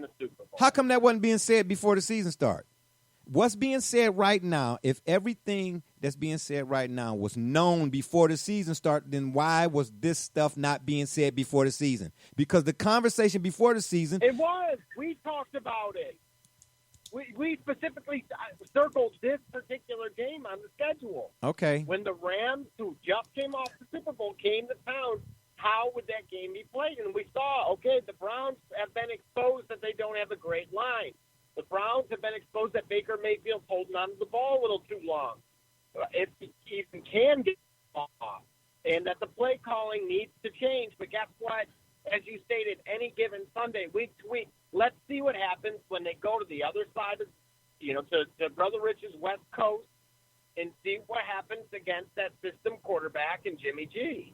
the Super Bowl. How come that wasn't being said before the season started? What's being said right now, if everything that's being said right now was known before the season started, then why was this stuff not being said before the season? Because the conversation before the season... It was. We talked about it. We specifically circled this particular game on the schedule. Okay. When the Rams, who just came off the Super Bowl, came to town, how would that game be played? And we saw, okay, the Browns have been exposed that they don't have a great line. The Browns have been exposed that Baker Mayfield's holding on to the ball a little too long. If he even can get off, and that the play calling needs to change. But guess what? As you stated, any given Sunday, week to week, let's see what happens when they go to the other side of, to Brother Rich's West Coast and see what happens against that system quarterback and Jimmy G.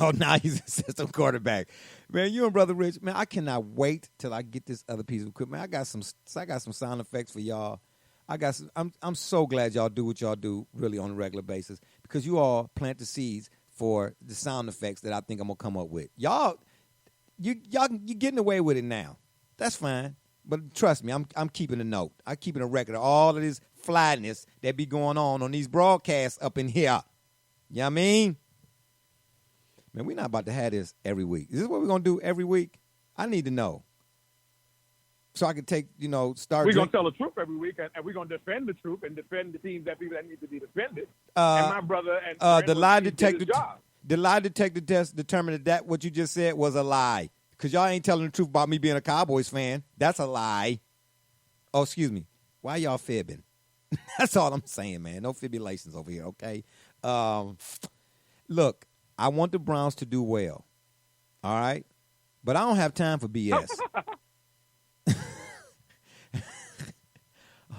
Oh, now he's a system quarterback. Man, you and Brother Rich, man, I cannot wait till I get this other piece of equipment. I got some sound effects for y'all. I'm so glad y'all do what y'all do really on a regular basis because you all plant the seeds for the sound effects that I think I'm gonna come up with. Y'all you're getting away with it now. That's fine. But trust me, I'm keeping a note. I'm keeping a record of all of this flyness that be going on these broadcasts up in here. You know what I mean? Man, we're not about to have this every week. Is this what we're going to do every week? I need to know. So I can take, start. We're going to tell the truth every week, and we're going to defend the truth and defend the teams that need to be defended. And my brother and the lie detector test determined that what you just said was a lie. Because y'all ain't telling the truth about me being a Cowboys fan. That's a lie. Oh, excuse me. Why y'all fibbing? That's all I'm saying, man. No fibrillations over here, okay? Look. I want the Browns to do well, all right? But I don't have time for BS.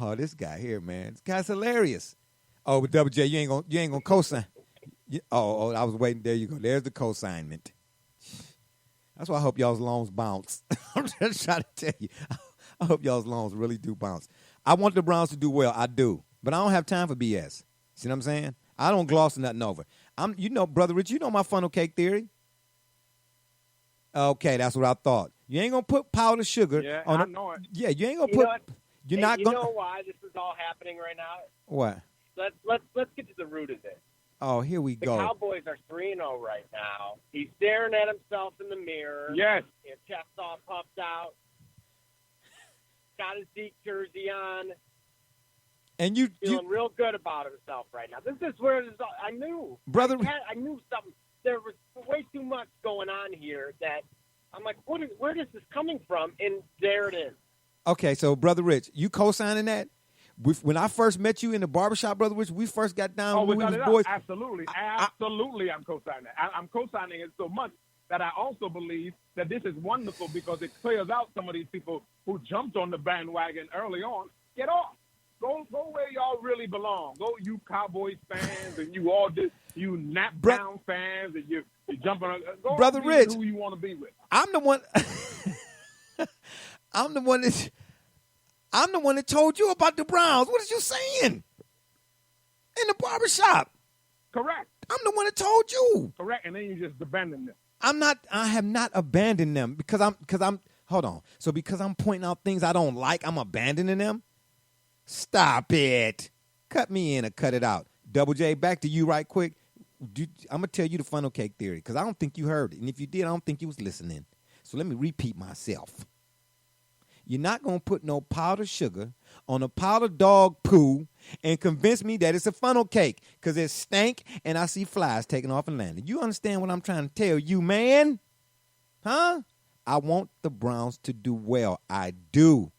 Oh, this guy here, man. This guy's hilarious. Oh, but WJ, you ain't gonna co-sign. Oh, I was waiting. There you go. There's the co-signment. That's why I hope y'all's loans bounce. I'm just trying to tell you. I hope y'all's loans really do bounce. I want the Browns to do well. I do. But I don't have time for BS. See what I'm saying? I don't gloss nothing over. Brother Rich, you know my funnel cake theory. Okay, that's what I thought. You ain't gonna put powdered sugar on it. Know it. Yeah, you ain't gonna put. You're not gonna. You know why this is all happening right now? What? Let's get to the root of this. Oh, here we go. The Cowboys are 3-0 right now. He's staring at himself in the mirror. Yes. His chest all puffed out. Got his Zeke jersey on. And feeling real good about himself right now. This is where I knew. Brother, I knew something. There was way too much going on here that I'm like, where is this coming from? And there it is. Okay, so Brother Rich, you co-signing that? When I first met you in the barbershop, Brother Rich, we first got down when we was boys. Absolutely. I'm co-signing that. I'm co-signing it so much that I also believe that this is wonderful because it clears out some of these people who jumped on the bandwagon early on. Get off. Go where y'all really belong. Go, you Cowboys fans, and you all this, you Nap Brown fans, and you jumping on. Go Brother Rich, who you want to be with. I'm the one. I'm the one that told you about the Browns. What is you saying? In the barbershop. Correct. I'm the one that told you. Correct, and then you just abandon them. I have not abandoned them because I'm. Hold on. So because I'm pointing out things I don't like, I'm abandoning them. Stop it. Cut me in or cut it out. Double J, back to you right quick. I'm going to tell you the funnel cake theory because I don't think you heard it. And if you did, I don't think you was listening. So let me repeat myself. You're not going to put no powdered sugar on a pile of dog poo and convince me that it's a funnel cake because it stank and I see flies taking off and landing. You understand what I'm trying to tell you, man? Huh? I want the Browns to do well. I do.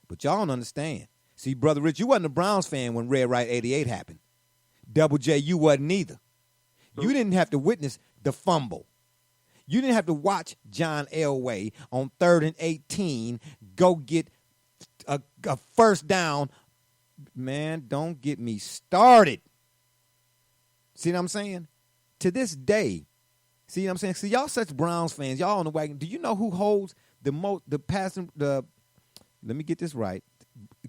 But y'all don't understand. See, Brother Rich, you wasn't a Browns fan when Red Right 88 happened. Double J, you wasn't either. You didn't have to witness the fumble. You didn't have to watch John Elway on 3rd and 18 go get a first down. Man, don't get me started. See what I'm saying? To this day, see what I'm saying? See, y'all such Browns fans. Y'all on the wagon. Do you know who holds let me get this right.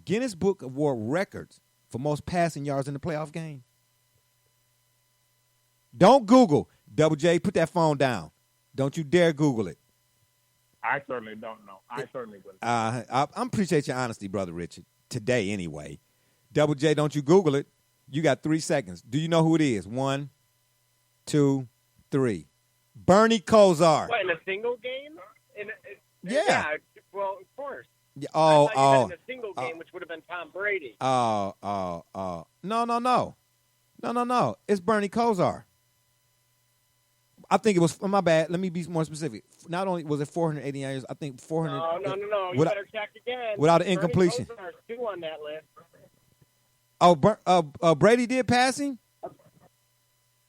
Guinness Book of World Records for most passing yards in the playoff game? Don't Google. Double J, put that phone down. Don't you dare Google it. I certainly don't know. I certainly wouldn't. I appreciate your honesty, Brother Richard. Today, anyway. Double J, don't you Google it. You got 3 seconds. Do you know who it is? 1, 2, 3. Bernie Kosar. What, in a single game? Yeah. Well, of course. Yeah, I thought you meant in a single game, which would have been Tom Brady. No. It's Bernie Kosar. I think it was, my bad, let me be more specific. Not only was it 480 yards, I think 400. No. You better check again. Without an incompletion. Bernie Kosar's 2 on that list. Oh, Brady did passing?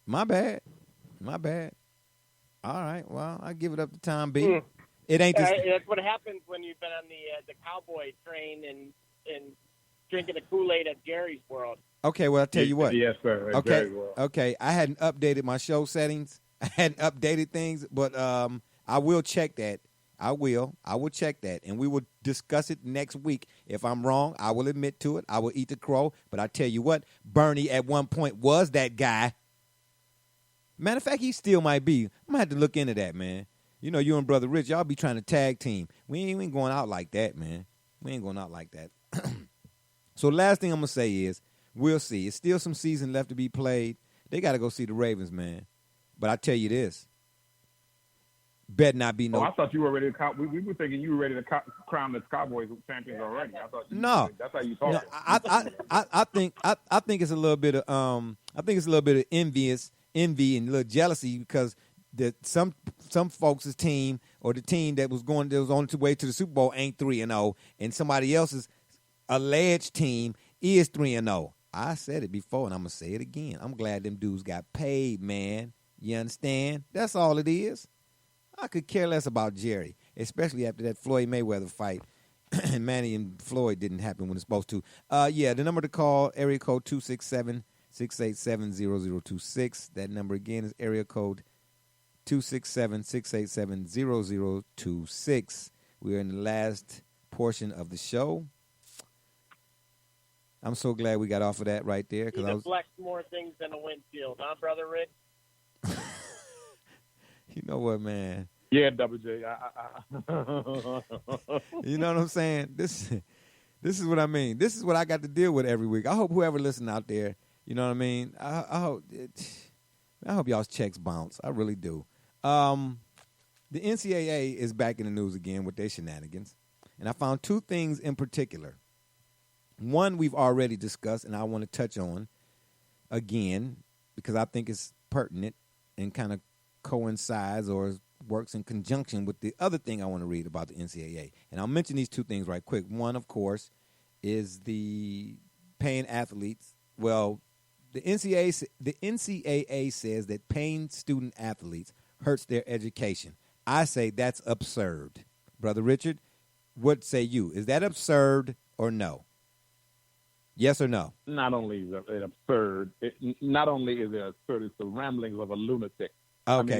My bad. All right, well, I give it up to Tom B. It ain't this. That's what happens when you've been on the Cowboy train and drinking the Kool-Aid at Jerry's World. Okay, well, I'll tell you what. Yes, sir. Okay. I hadn't updated my show settings. I hadn't updated things, but I will check that. I will check that, and we will discuss it next week. If I'm wrong, I will admit to it. I will eat the crow, but I tell you what, Bernie at one point was that guy. Matter of fact, he still might be. I'm going to have to look into that, man. You know, you and Brother Rich, y'all be trying to tag team. We ain't going out like that, man. We ain't going out like that. So last thing I'm going to say is, we'll see. It's still some season left to be played. They got to go see the Ravens, man. But I tell you this. Bet not be no. I thought you were ready to. We were thinking you were ready to crown the Cowboys champions already. I thought no. That's how you talk. No, I think it's a little bit of envy and a little jealousy because some folks' team or the team that was on its way to the Super Bowl ain't 3-0, and somebody else's alleged team is 3-0. I said it before, and I'm gonna say it again. I'm glad them dudes got paid, man. You understand? That's all it is. I could care less about Jerry, especially after that Floyd Mayweather fight. And Manny and Floyd didn't happen when it's supposed to. The number to call, area code 267-687-0026. That number again is area code 267-687-0026. We're in the last portion of the show. I'm so glad we got off of that right there. You deflect more things than a windshield, huh, Brother Rich? You know what, man? Yeah, Double J. You know what I'm saying? This is what I mean. This is what I got to deal with every week. I hope whoever listening out there, you know what I mean? I hope y'all's checks bounce. I really do. The NCAA is back in the news again with their shenanigans. And I found 2 things in particular. One we've already discussed, and I want to touch on again because I think it's pertinent and kind of coincides or works in conjunction with the other thing I want to read about the NCAA. And I'll mention these 2 things right quick. One, of course, is the paying athletes. Well, the NCAA says that paying student athletes hurts their education. I say that's absurd. Brother Richard, what say you? Is that absurd or no? Yes or no? Not only is it absurd, not only is it absurd, it's the ramblings of a lunatic. Okay. I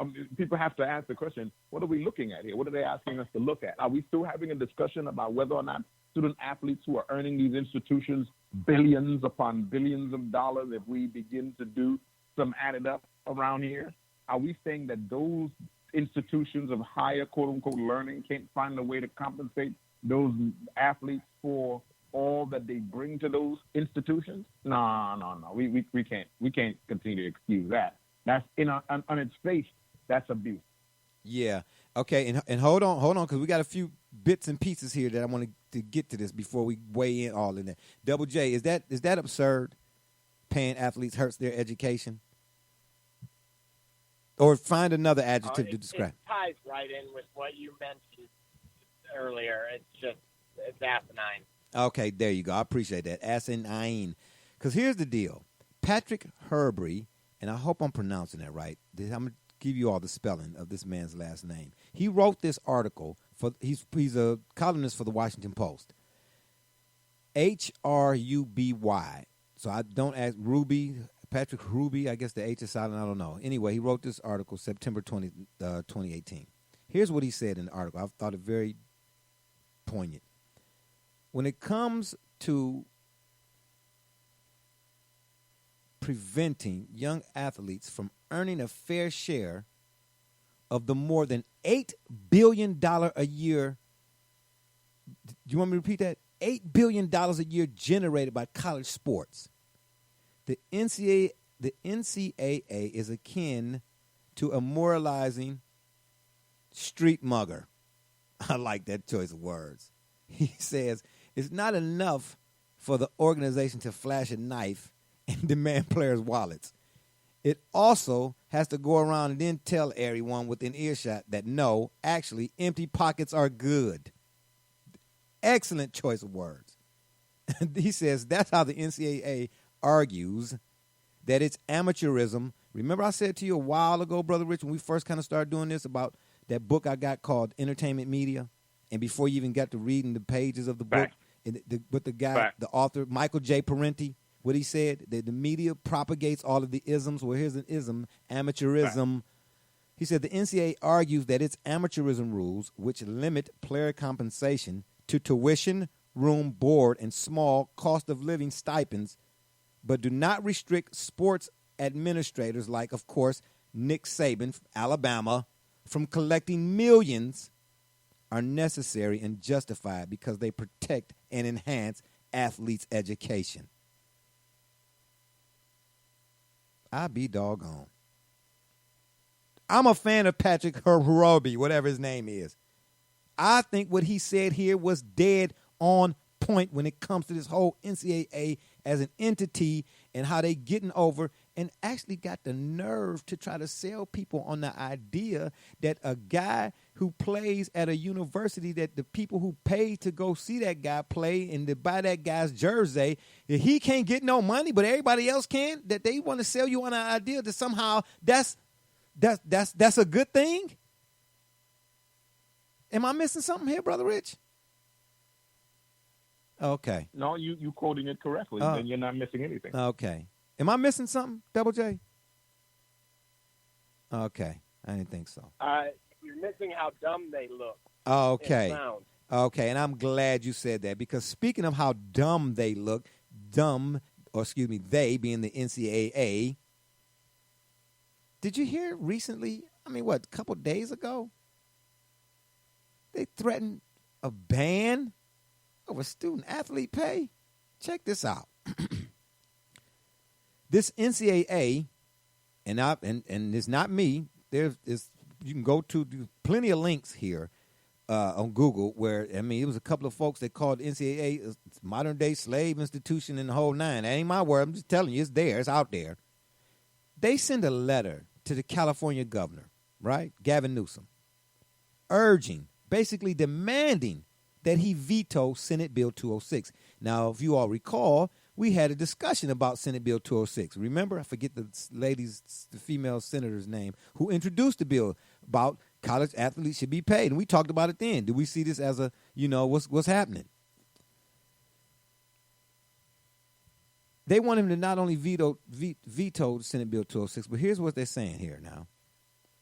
mean, people have to ask the question, what are we looking at here? What are they asking us to look at? Are we still having a discussion about whether or not student athletes who are earning these institutions billions upon billions of dollars, if we begin to do some added up around here? Are we saying that those institutions of higher quote-unquote learning can't find a way to compensate those athletes for all that they bring to those institutions? No. We can't continue to excuse that. That's on its face. That's abuse. Yeah. Okay. And hold on, because we got a few bits and pieces here that I want to get to this before we weigh in all in that. Double J, is that absurd? Paying athletes hurts their education. Or find another adjective to describe. It ties right in with what you mentioned earlier. It's asinine. Okay, there you go. I appreciate that. Asinine. Because here's the deal. Patrick Herbury, and I hope I'm pronouncing that right. I'm going to give you all the spelling of this man's last name. He wrote this article. He's a columnist for the Washington Post. H-R-U-B-Y. So I don't ask Ruby, Patrick Ruby. I guess the H is silent. I don't know. Anyway, he wrote this article September 2018. Here's what he said in the article. I thought it very poignant. When it comes to preventing young athletes from earning a fair share of the more than $8 billion a year. Do you want me to repeat that? $8 billion a year generated by college sports. The NCAA is akin to a moralizing street mugger. I like that choice of words. He says it's not enough for the organization to flash a knife and demand players' wallets. It also has to go around and then tell everyone within earshot that no, actually, empty pockets are good. Excellent choice of words. He says that's how the NCAA argues that it's amateurism. Remember I said to you a while ago, Brother Rich, when we first kind of started doing this about that book I got called Entertainment Media, and before you even got to reading the pages of the book, but the guy, the author, Michael J. Parenti, what he said, that the media propagates all of the isms. Well, here's an ism, amateurism. He said the NCAA argues that its amateurism rules, which limit player compensation to tuition, room, board, and small cost of living stipends, but do not restrict sports administrators like, of course, Nick Saban, Alabama, from collecting millions, are necessary and justified because they protect and enhance athletes' education. I be doggone. I'm a fan of Patrick Herobi, whatever his name is. I think what he said here was dead on point when it comes to this whole NCAA as an entity and how they getting over and actually got the nerve to try to sell people on the idea that a guy who plays at a university, that the people who pay to go see that guy play and to buy that guy's jersey, that he can't get no money, but everybody else can, that they want to sell you on an idea that somehow that's a good thing? Am I missing something here, Brother Rich? Okay. No, you quoting it correctly, and you're not missing anything. Okay. Am I missing something, Double J? Okay. I didn't think so. You're missing how dumb they look. Okay. Okay, and I'm glad you said that because speaking of how dumb they look, they being the NCAA, did you hear recently, a couple days ago, they threatened a ban over student-athlete pay? Check this out. This NCAA, and it's not me. You can go to plenty of links here on Google where, it was a couple of folks that called NCAA a modern-day slave institution and the whole nine. That ain't my word. I'm just telling you, it's there. It's out there. They send a letter to the California governor, right, Gavin Newsom, basically demanding that he veto Senate Bill 206. Now, if you all recall, we had a discussion about Senate Bill 206. Remember? I forget the female senator's name, who introduced the bill about college athletes should be paid. And we talked about it then. Do we see this as what's happening? They want him to not only veto Senate Bill 206, but here's what they're saying here now.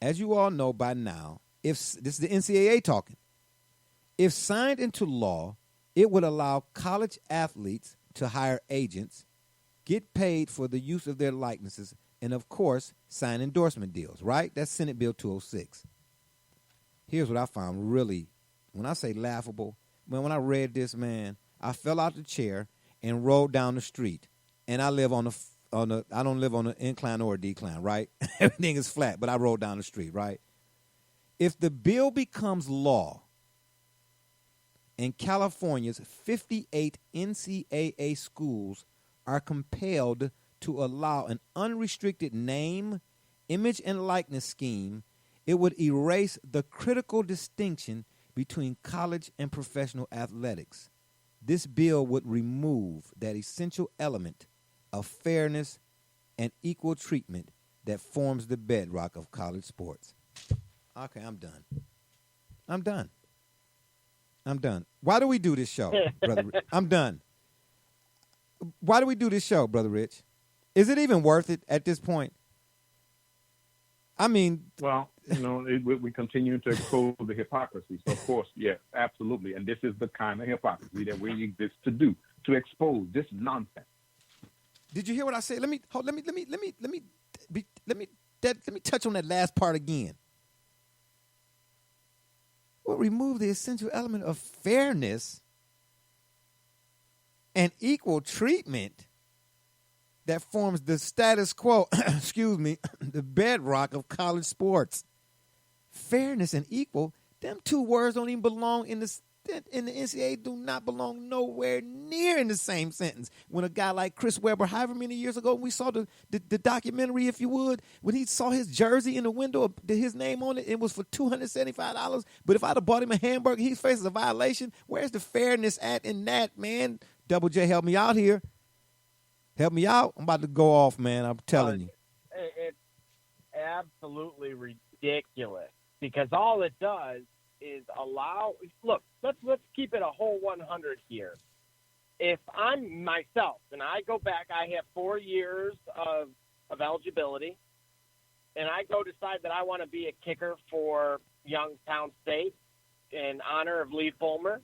As you all know by now, if this is the NCAA talking, if signed into law, it would allow college athletes to hire agents, get paid for the use of their likenesses, and, of course, sign endorsement deals, right? That's Senate Bill 206. Here's what I found really, when I say laughable, when I read this, man, I fell out the chair and rolled down the street. And I live I don't live on an incline or a decline, right? Everything is flat, but I rolled down the street, right? If the bill becomes law, and California's 58 NCAA schools are compelled to allow an unrestricted name, image, and likeness scheme, it would erase the critical distinction between college and professional athletics. This bill would remove that essential element of fairness and equal treatment that forms the bedrock of college sports. Okay, I'm done. Why do we do this show, Brother Rich? I'm done. Why do we do this show, Brother Rich? Is it even worth it at this point? Well, we continue to expose the hypocrisy. So, of course, yes, absolutely. And this is the kind of hypocrisy that we exist to do, to expose this nonsense. Did you hear what I said? Let me touch on that last part again. Will remove the essential element of fairness and equal treatment that forms the status quo, the bedrock of college sports. Fairness and equal, them two words don't even belong in the NCAA, do not belong nowhere near in the same sentence. When a guy like Chris Webber, however many years ago, we saw the documentary, if you would, when he saw his jersey in the window, his name on it, it was for $275. But if I'd have bought him a hamburger, he faces a violation. Where's the fairness at in that, man? Double J, help me out here. Help me out. I'm about to go off, man. I'm telling you. It's absolutely ridiculous because all it does is allow – look, let's keep it a whole 100 here. If I'm myself and I go back, I have 4 years of eligibility, and I go decide that I want to be a kicker for Youngstown State in honor of Lee Fulmer,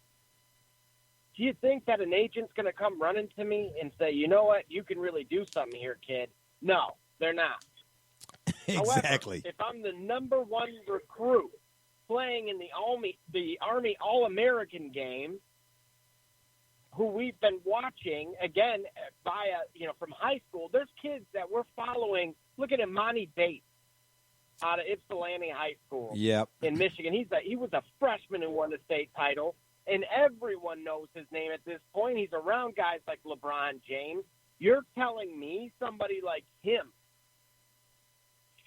do you think that an agent's going to come running to me and say, you know what, you can really do something here, kid? No, they're not. Exactly. However, if I'm the number one recruit playing in the Army All-American game, who we've been watching, again, from high school, there's kids that we're following. Look at Imani Bates out of Ypsilanti High School in Michigan. He was a freshman who won the state title. And everyone knows his name at this point. He's around guys like LeBron James. You're telling me somebody like him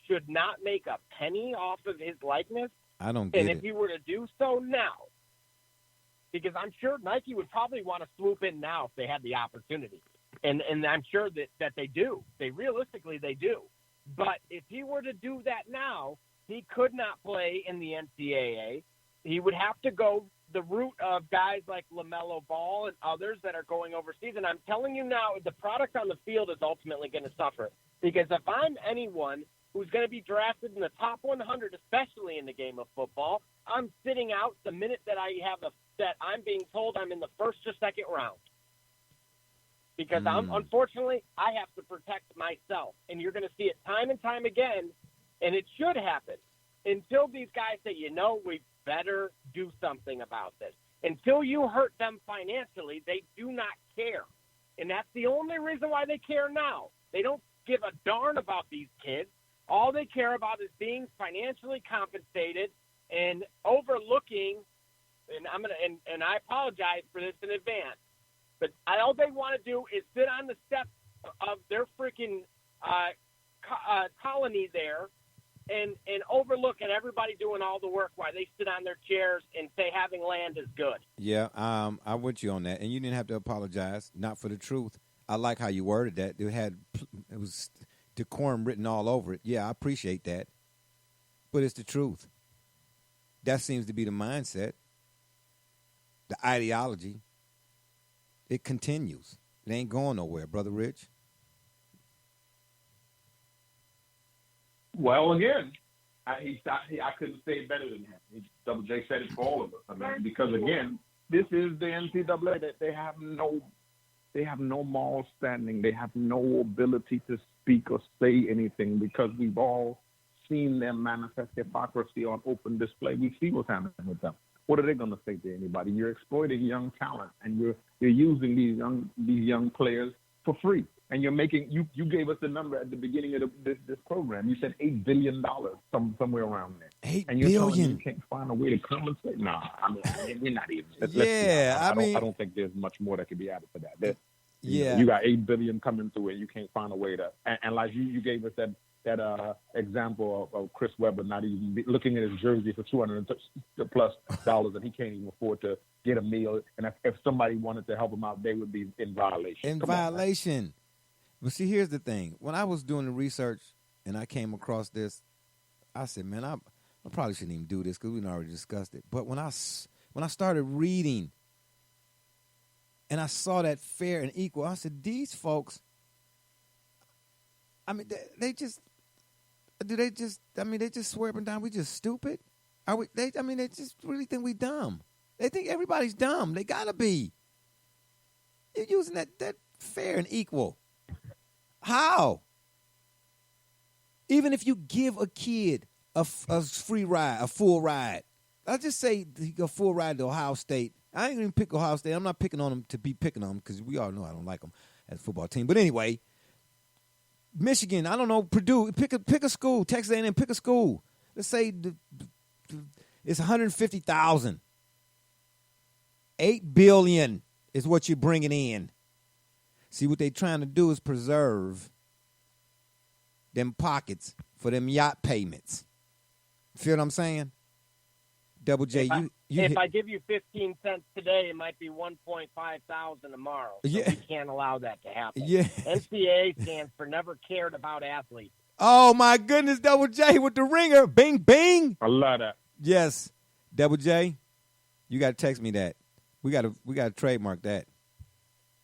should not make a penny off of his likeness? I don't get it. And if he were to do so now, because I'm sure Nike would probably want to swoop in now if they had the opportunity. And I'm sure that they do. Realistically, they do. But if he were to do that now, he could not play in the NCAA. He would have to go the route of guys like LaMelo Ball and others that are going overseas. And I'm telling you now, the product on the field is ultimately going to suffer. Because if I'm anyone who's going to be drafted in the top 100, especially in the game of football, I'm sitting out the minute that I'm being told I'm in the first or second round. Because unfortunately, I have to protect myself. And you're going to see it time and time again, and it should happen. Until these guys say, we better do something about this. Until you hurt them financially, they do not care. And that's the only reason why they care now. They don't give a darn about these kids. All they care about is being financially compensated and overlooking, and I apologize for this in advance, but all they want to do is sit on the steps of their freaking colony there and overlook at everybody doing all the work while they sit on their chairs and say having land is good. Yeah, I'm with you on that. And you didn't have to apologize, not for the truth. I like how you worded that. It was decorum written all over it. Yeah, I appreciate that. But it's the truth. That seems to be the mindset, the ideology. It continues. It ain't going nowhere, Brother Rich. Well, again, I couldn't say it better than him. Double J said it for all of us. I mean, because again, this is the NCAA. That they have no moral standing. They have no ability to speak or say anything because we've all seen them manifest hypocrisy on open display. We see what's happening with them. What are they going to say to anybody? You're exploiting young talent, and you're using these young players for free. And you're making you gave us the number at the beginning of this program. You said $8 billion, somewhere around there. And you're telling me you can't find a way to compensate? No, I mean we're not even. I don't think there's much more that could be added to that. You got $8 billion coming through, and you can't find a way to. And like you gave us that example of Chris Webber not even looking at his jersey for $200+ and he can't even afford to get a meal. And if somebody wanted to help him out, they would be in violation. But see, here's the thing. When I was doing the research and I came across this, I said, man, I probably shouldn't even do this because we already discussed it. But when I started reading and I saw that fair and equal, I said, these folks, I mean, they just swear up and down we just stupid? They just really think we dumb. They think everybody's dumb. They got to be. You're using that fair and equal. How? Even if you give a kid a free ride, a full ride, I'll just say a full ride to Ohio State. I ain't even pick Ohio State. I'm not picking on them to be picking on them because we all know I don't like them as a football team. But anyway, Michigan, I don't know, Purdue, pick a school. Texas A&M, pick a school. Let's say it's $150,000. $8 billion is what you're bringing in. See, what they're trying to do is preserve them pockets for them yacht payments. Feel what I'm saying? Double J, if I give you 15 cents today, it might be 1.5 thousand tomorrow. So yeah. We can't allow that to happen. Yeah. NCAA stands for never cared about athletes. Oh my goodness, Double J with the ringer. Bing, bing. I love that. Yes. Double J, you gotta text me that. We gotta trademark that.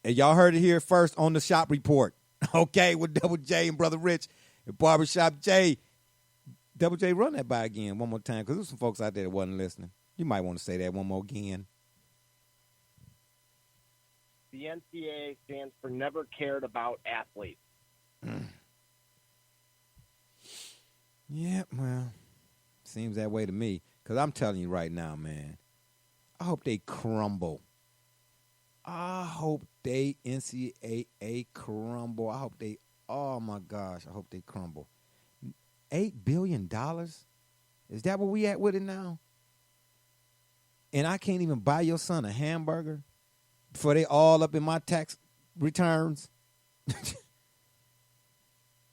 And y'all heard it here first on the Shop Report. Okay, with Double J and Brother Rich and Barbershop J. Double J, run that by again one more time, because there's some folks out there that wasn't listening. You might want to say that one more again. The NCAA stands for never cared about athletes. Yeah, well, seems that way to me. Because I'm telling you right now, man, I hope they crumble. I hope they NCAA crumble. I hope they, oh my gosh, I hope they crumble. $8 billion? Is that where we at with it now? And I can't even buy your son a hamburger before they all up in my tax returns?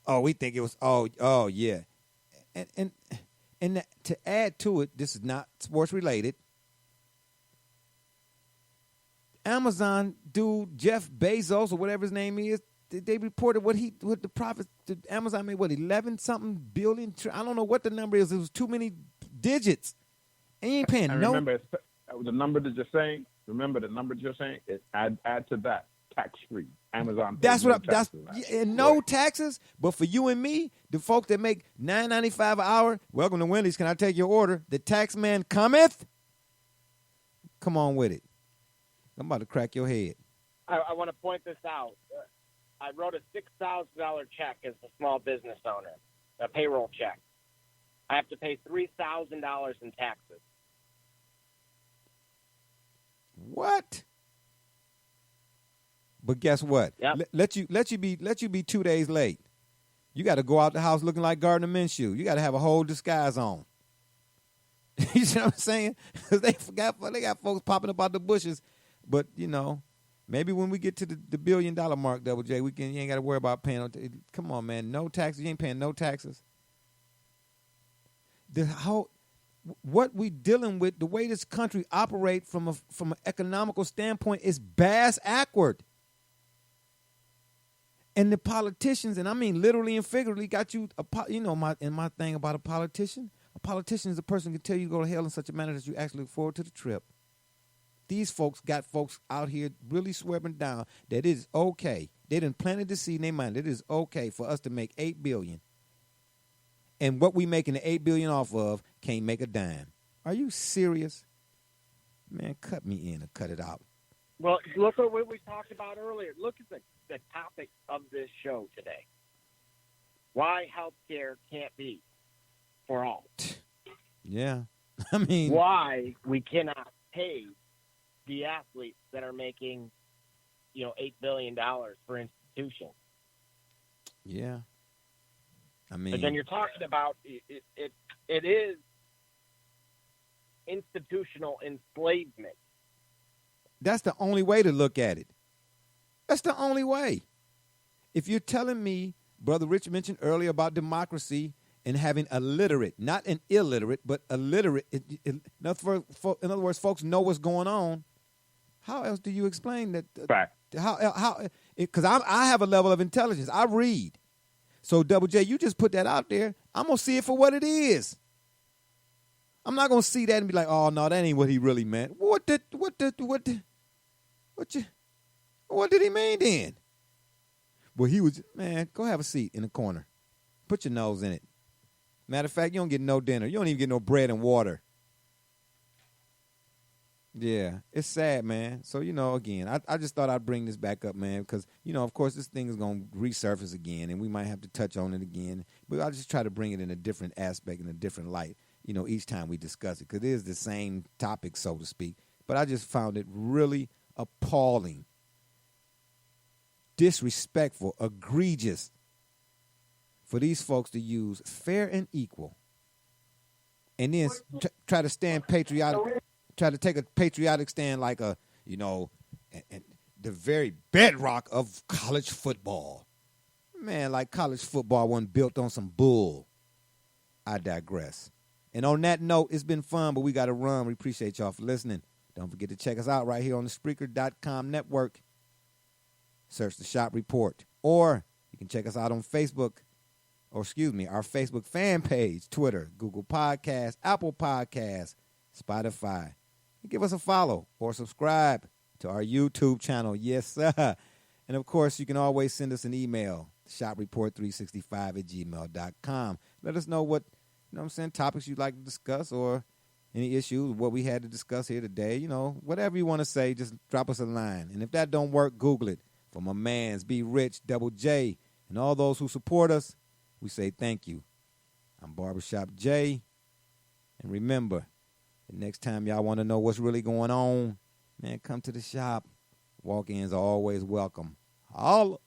Oh, we think it was, oh yeah. And to add to it, this is not sports related. Amazon dude, Jeff Bezos or whatever his name is, they reported what the profits, Amazon made, 11-something billion? I don't know what the number is. It was too many digits. And you ain't paying no. Remember, the number that you're saying, is add to that, tax-free. Amazon. That's what no taxes. But for you and me, the folks that make $9.95 an hour, welcome to Wendy's. Can I take your order? The tax man cometh. Come on with it. I'm about to crack your head. I want to point this out. I wrote a $6,000 check as a small business owner, a payroll check. I have to pay $3,000 in taxes. What? But guess what? Yep. Let you be 2 days late. You got to go out the house looking like Gardner Minshew. You got to have a whole disguise on. You see what I'm saying? Because they got folks popping up out the bushes. But maybe when we get to the $1 billion mark, Double J, you ain't got to worry about paying. Come on, man, no taxes. You ain't paying no taxes. What we dealing with, the way this country operates from an economical standpoint is bass-ackward. And the politicians, and I mean literally and figuratively, got you. My thing about a politician is a person who can tell you to go to hell in such a manner that you actually look forward to the trip. These folks got folks out here really swearing down that it is okay. They done planted the seed in their mind that it is okay for us to make $8 billion. And what we making the $8 billion off of can't make a dime. Are you serious? Man, cut me in or cut it out. Well, look at what we talked about earlier. Look at the topic of this show today. Why healthcare can't be for all. Yeah. I mean, why we cannot pay the athletes that are making, $8 billion for institutions. Yeah. I mean, but then you're talking about it is institutional enslavement. That's the only way to look at it. That's the only way. If you're telling me, Brother Rich mentioned earlier about democracy and having a literate, not an illiterate, but a literate, in other words, folks know what's going on. How else do you explain that? Fact. Because I have a level of intelligence. I read. So, Double J, you just put that out there. I'm going to see it for what it is. I'm not going to see that and be like, oh, no, that ain't what he really meant. What did he mean then? Well, he was, man, go have a seat in the corner. Put your nose in it. Matter of fact, you don't get no dinner. You don't even get no bread and water. Yeah, it's sad, man. So, again, I just thought I'd bring this back up, man, because, of course, this thing is going to resurface again, and we might have to touch on it again. But I'll just try to bring it in a different aspect, in a different light, each time we discuss it, because it is the same topic, so to speak. But I just found it really appalling, disrespectful, egregious for these folks to use fair and equal and then try to stand patriotic. Try to take a patriotic stand like and the very bedrock of college football. Man, like college football wasn't built on some bull. I digress. And on that note, it's been fun, but we got to run. We appreciate y'all for listening. Don't forget to check us out right here on the Spreaker.com network. Search the Shop Report. Or you can check us out on Facebook, our Facebook fan page, Twitter, Google Podcasts, Apple Podcasts, Spotify. Give us a follow or subscribe to our YouTube channel. Yes, sir. And, of course, you can always send us an email, shopreport365@gmail.com. Let us know what, topics you'd like to discuss or any issues, what we had to discuss here today. Whatever you want to say, just drop us a line. And if that don't work, Google it. For my mans, Be Rich, Double J, and all those who support us, we say thank you. I'm Barbershop J. And remember, the next time y'all want to know what's really going on, man, come to the shop. Walk-ins are always welcome. Holla.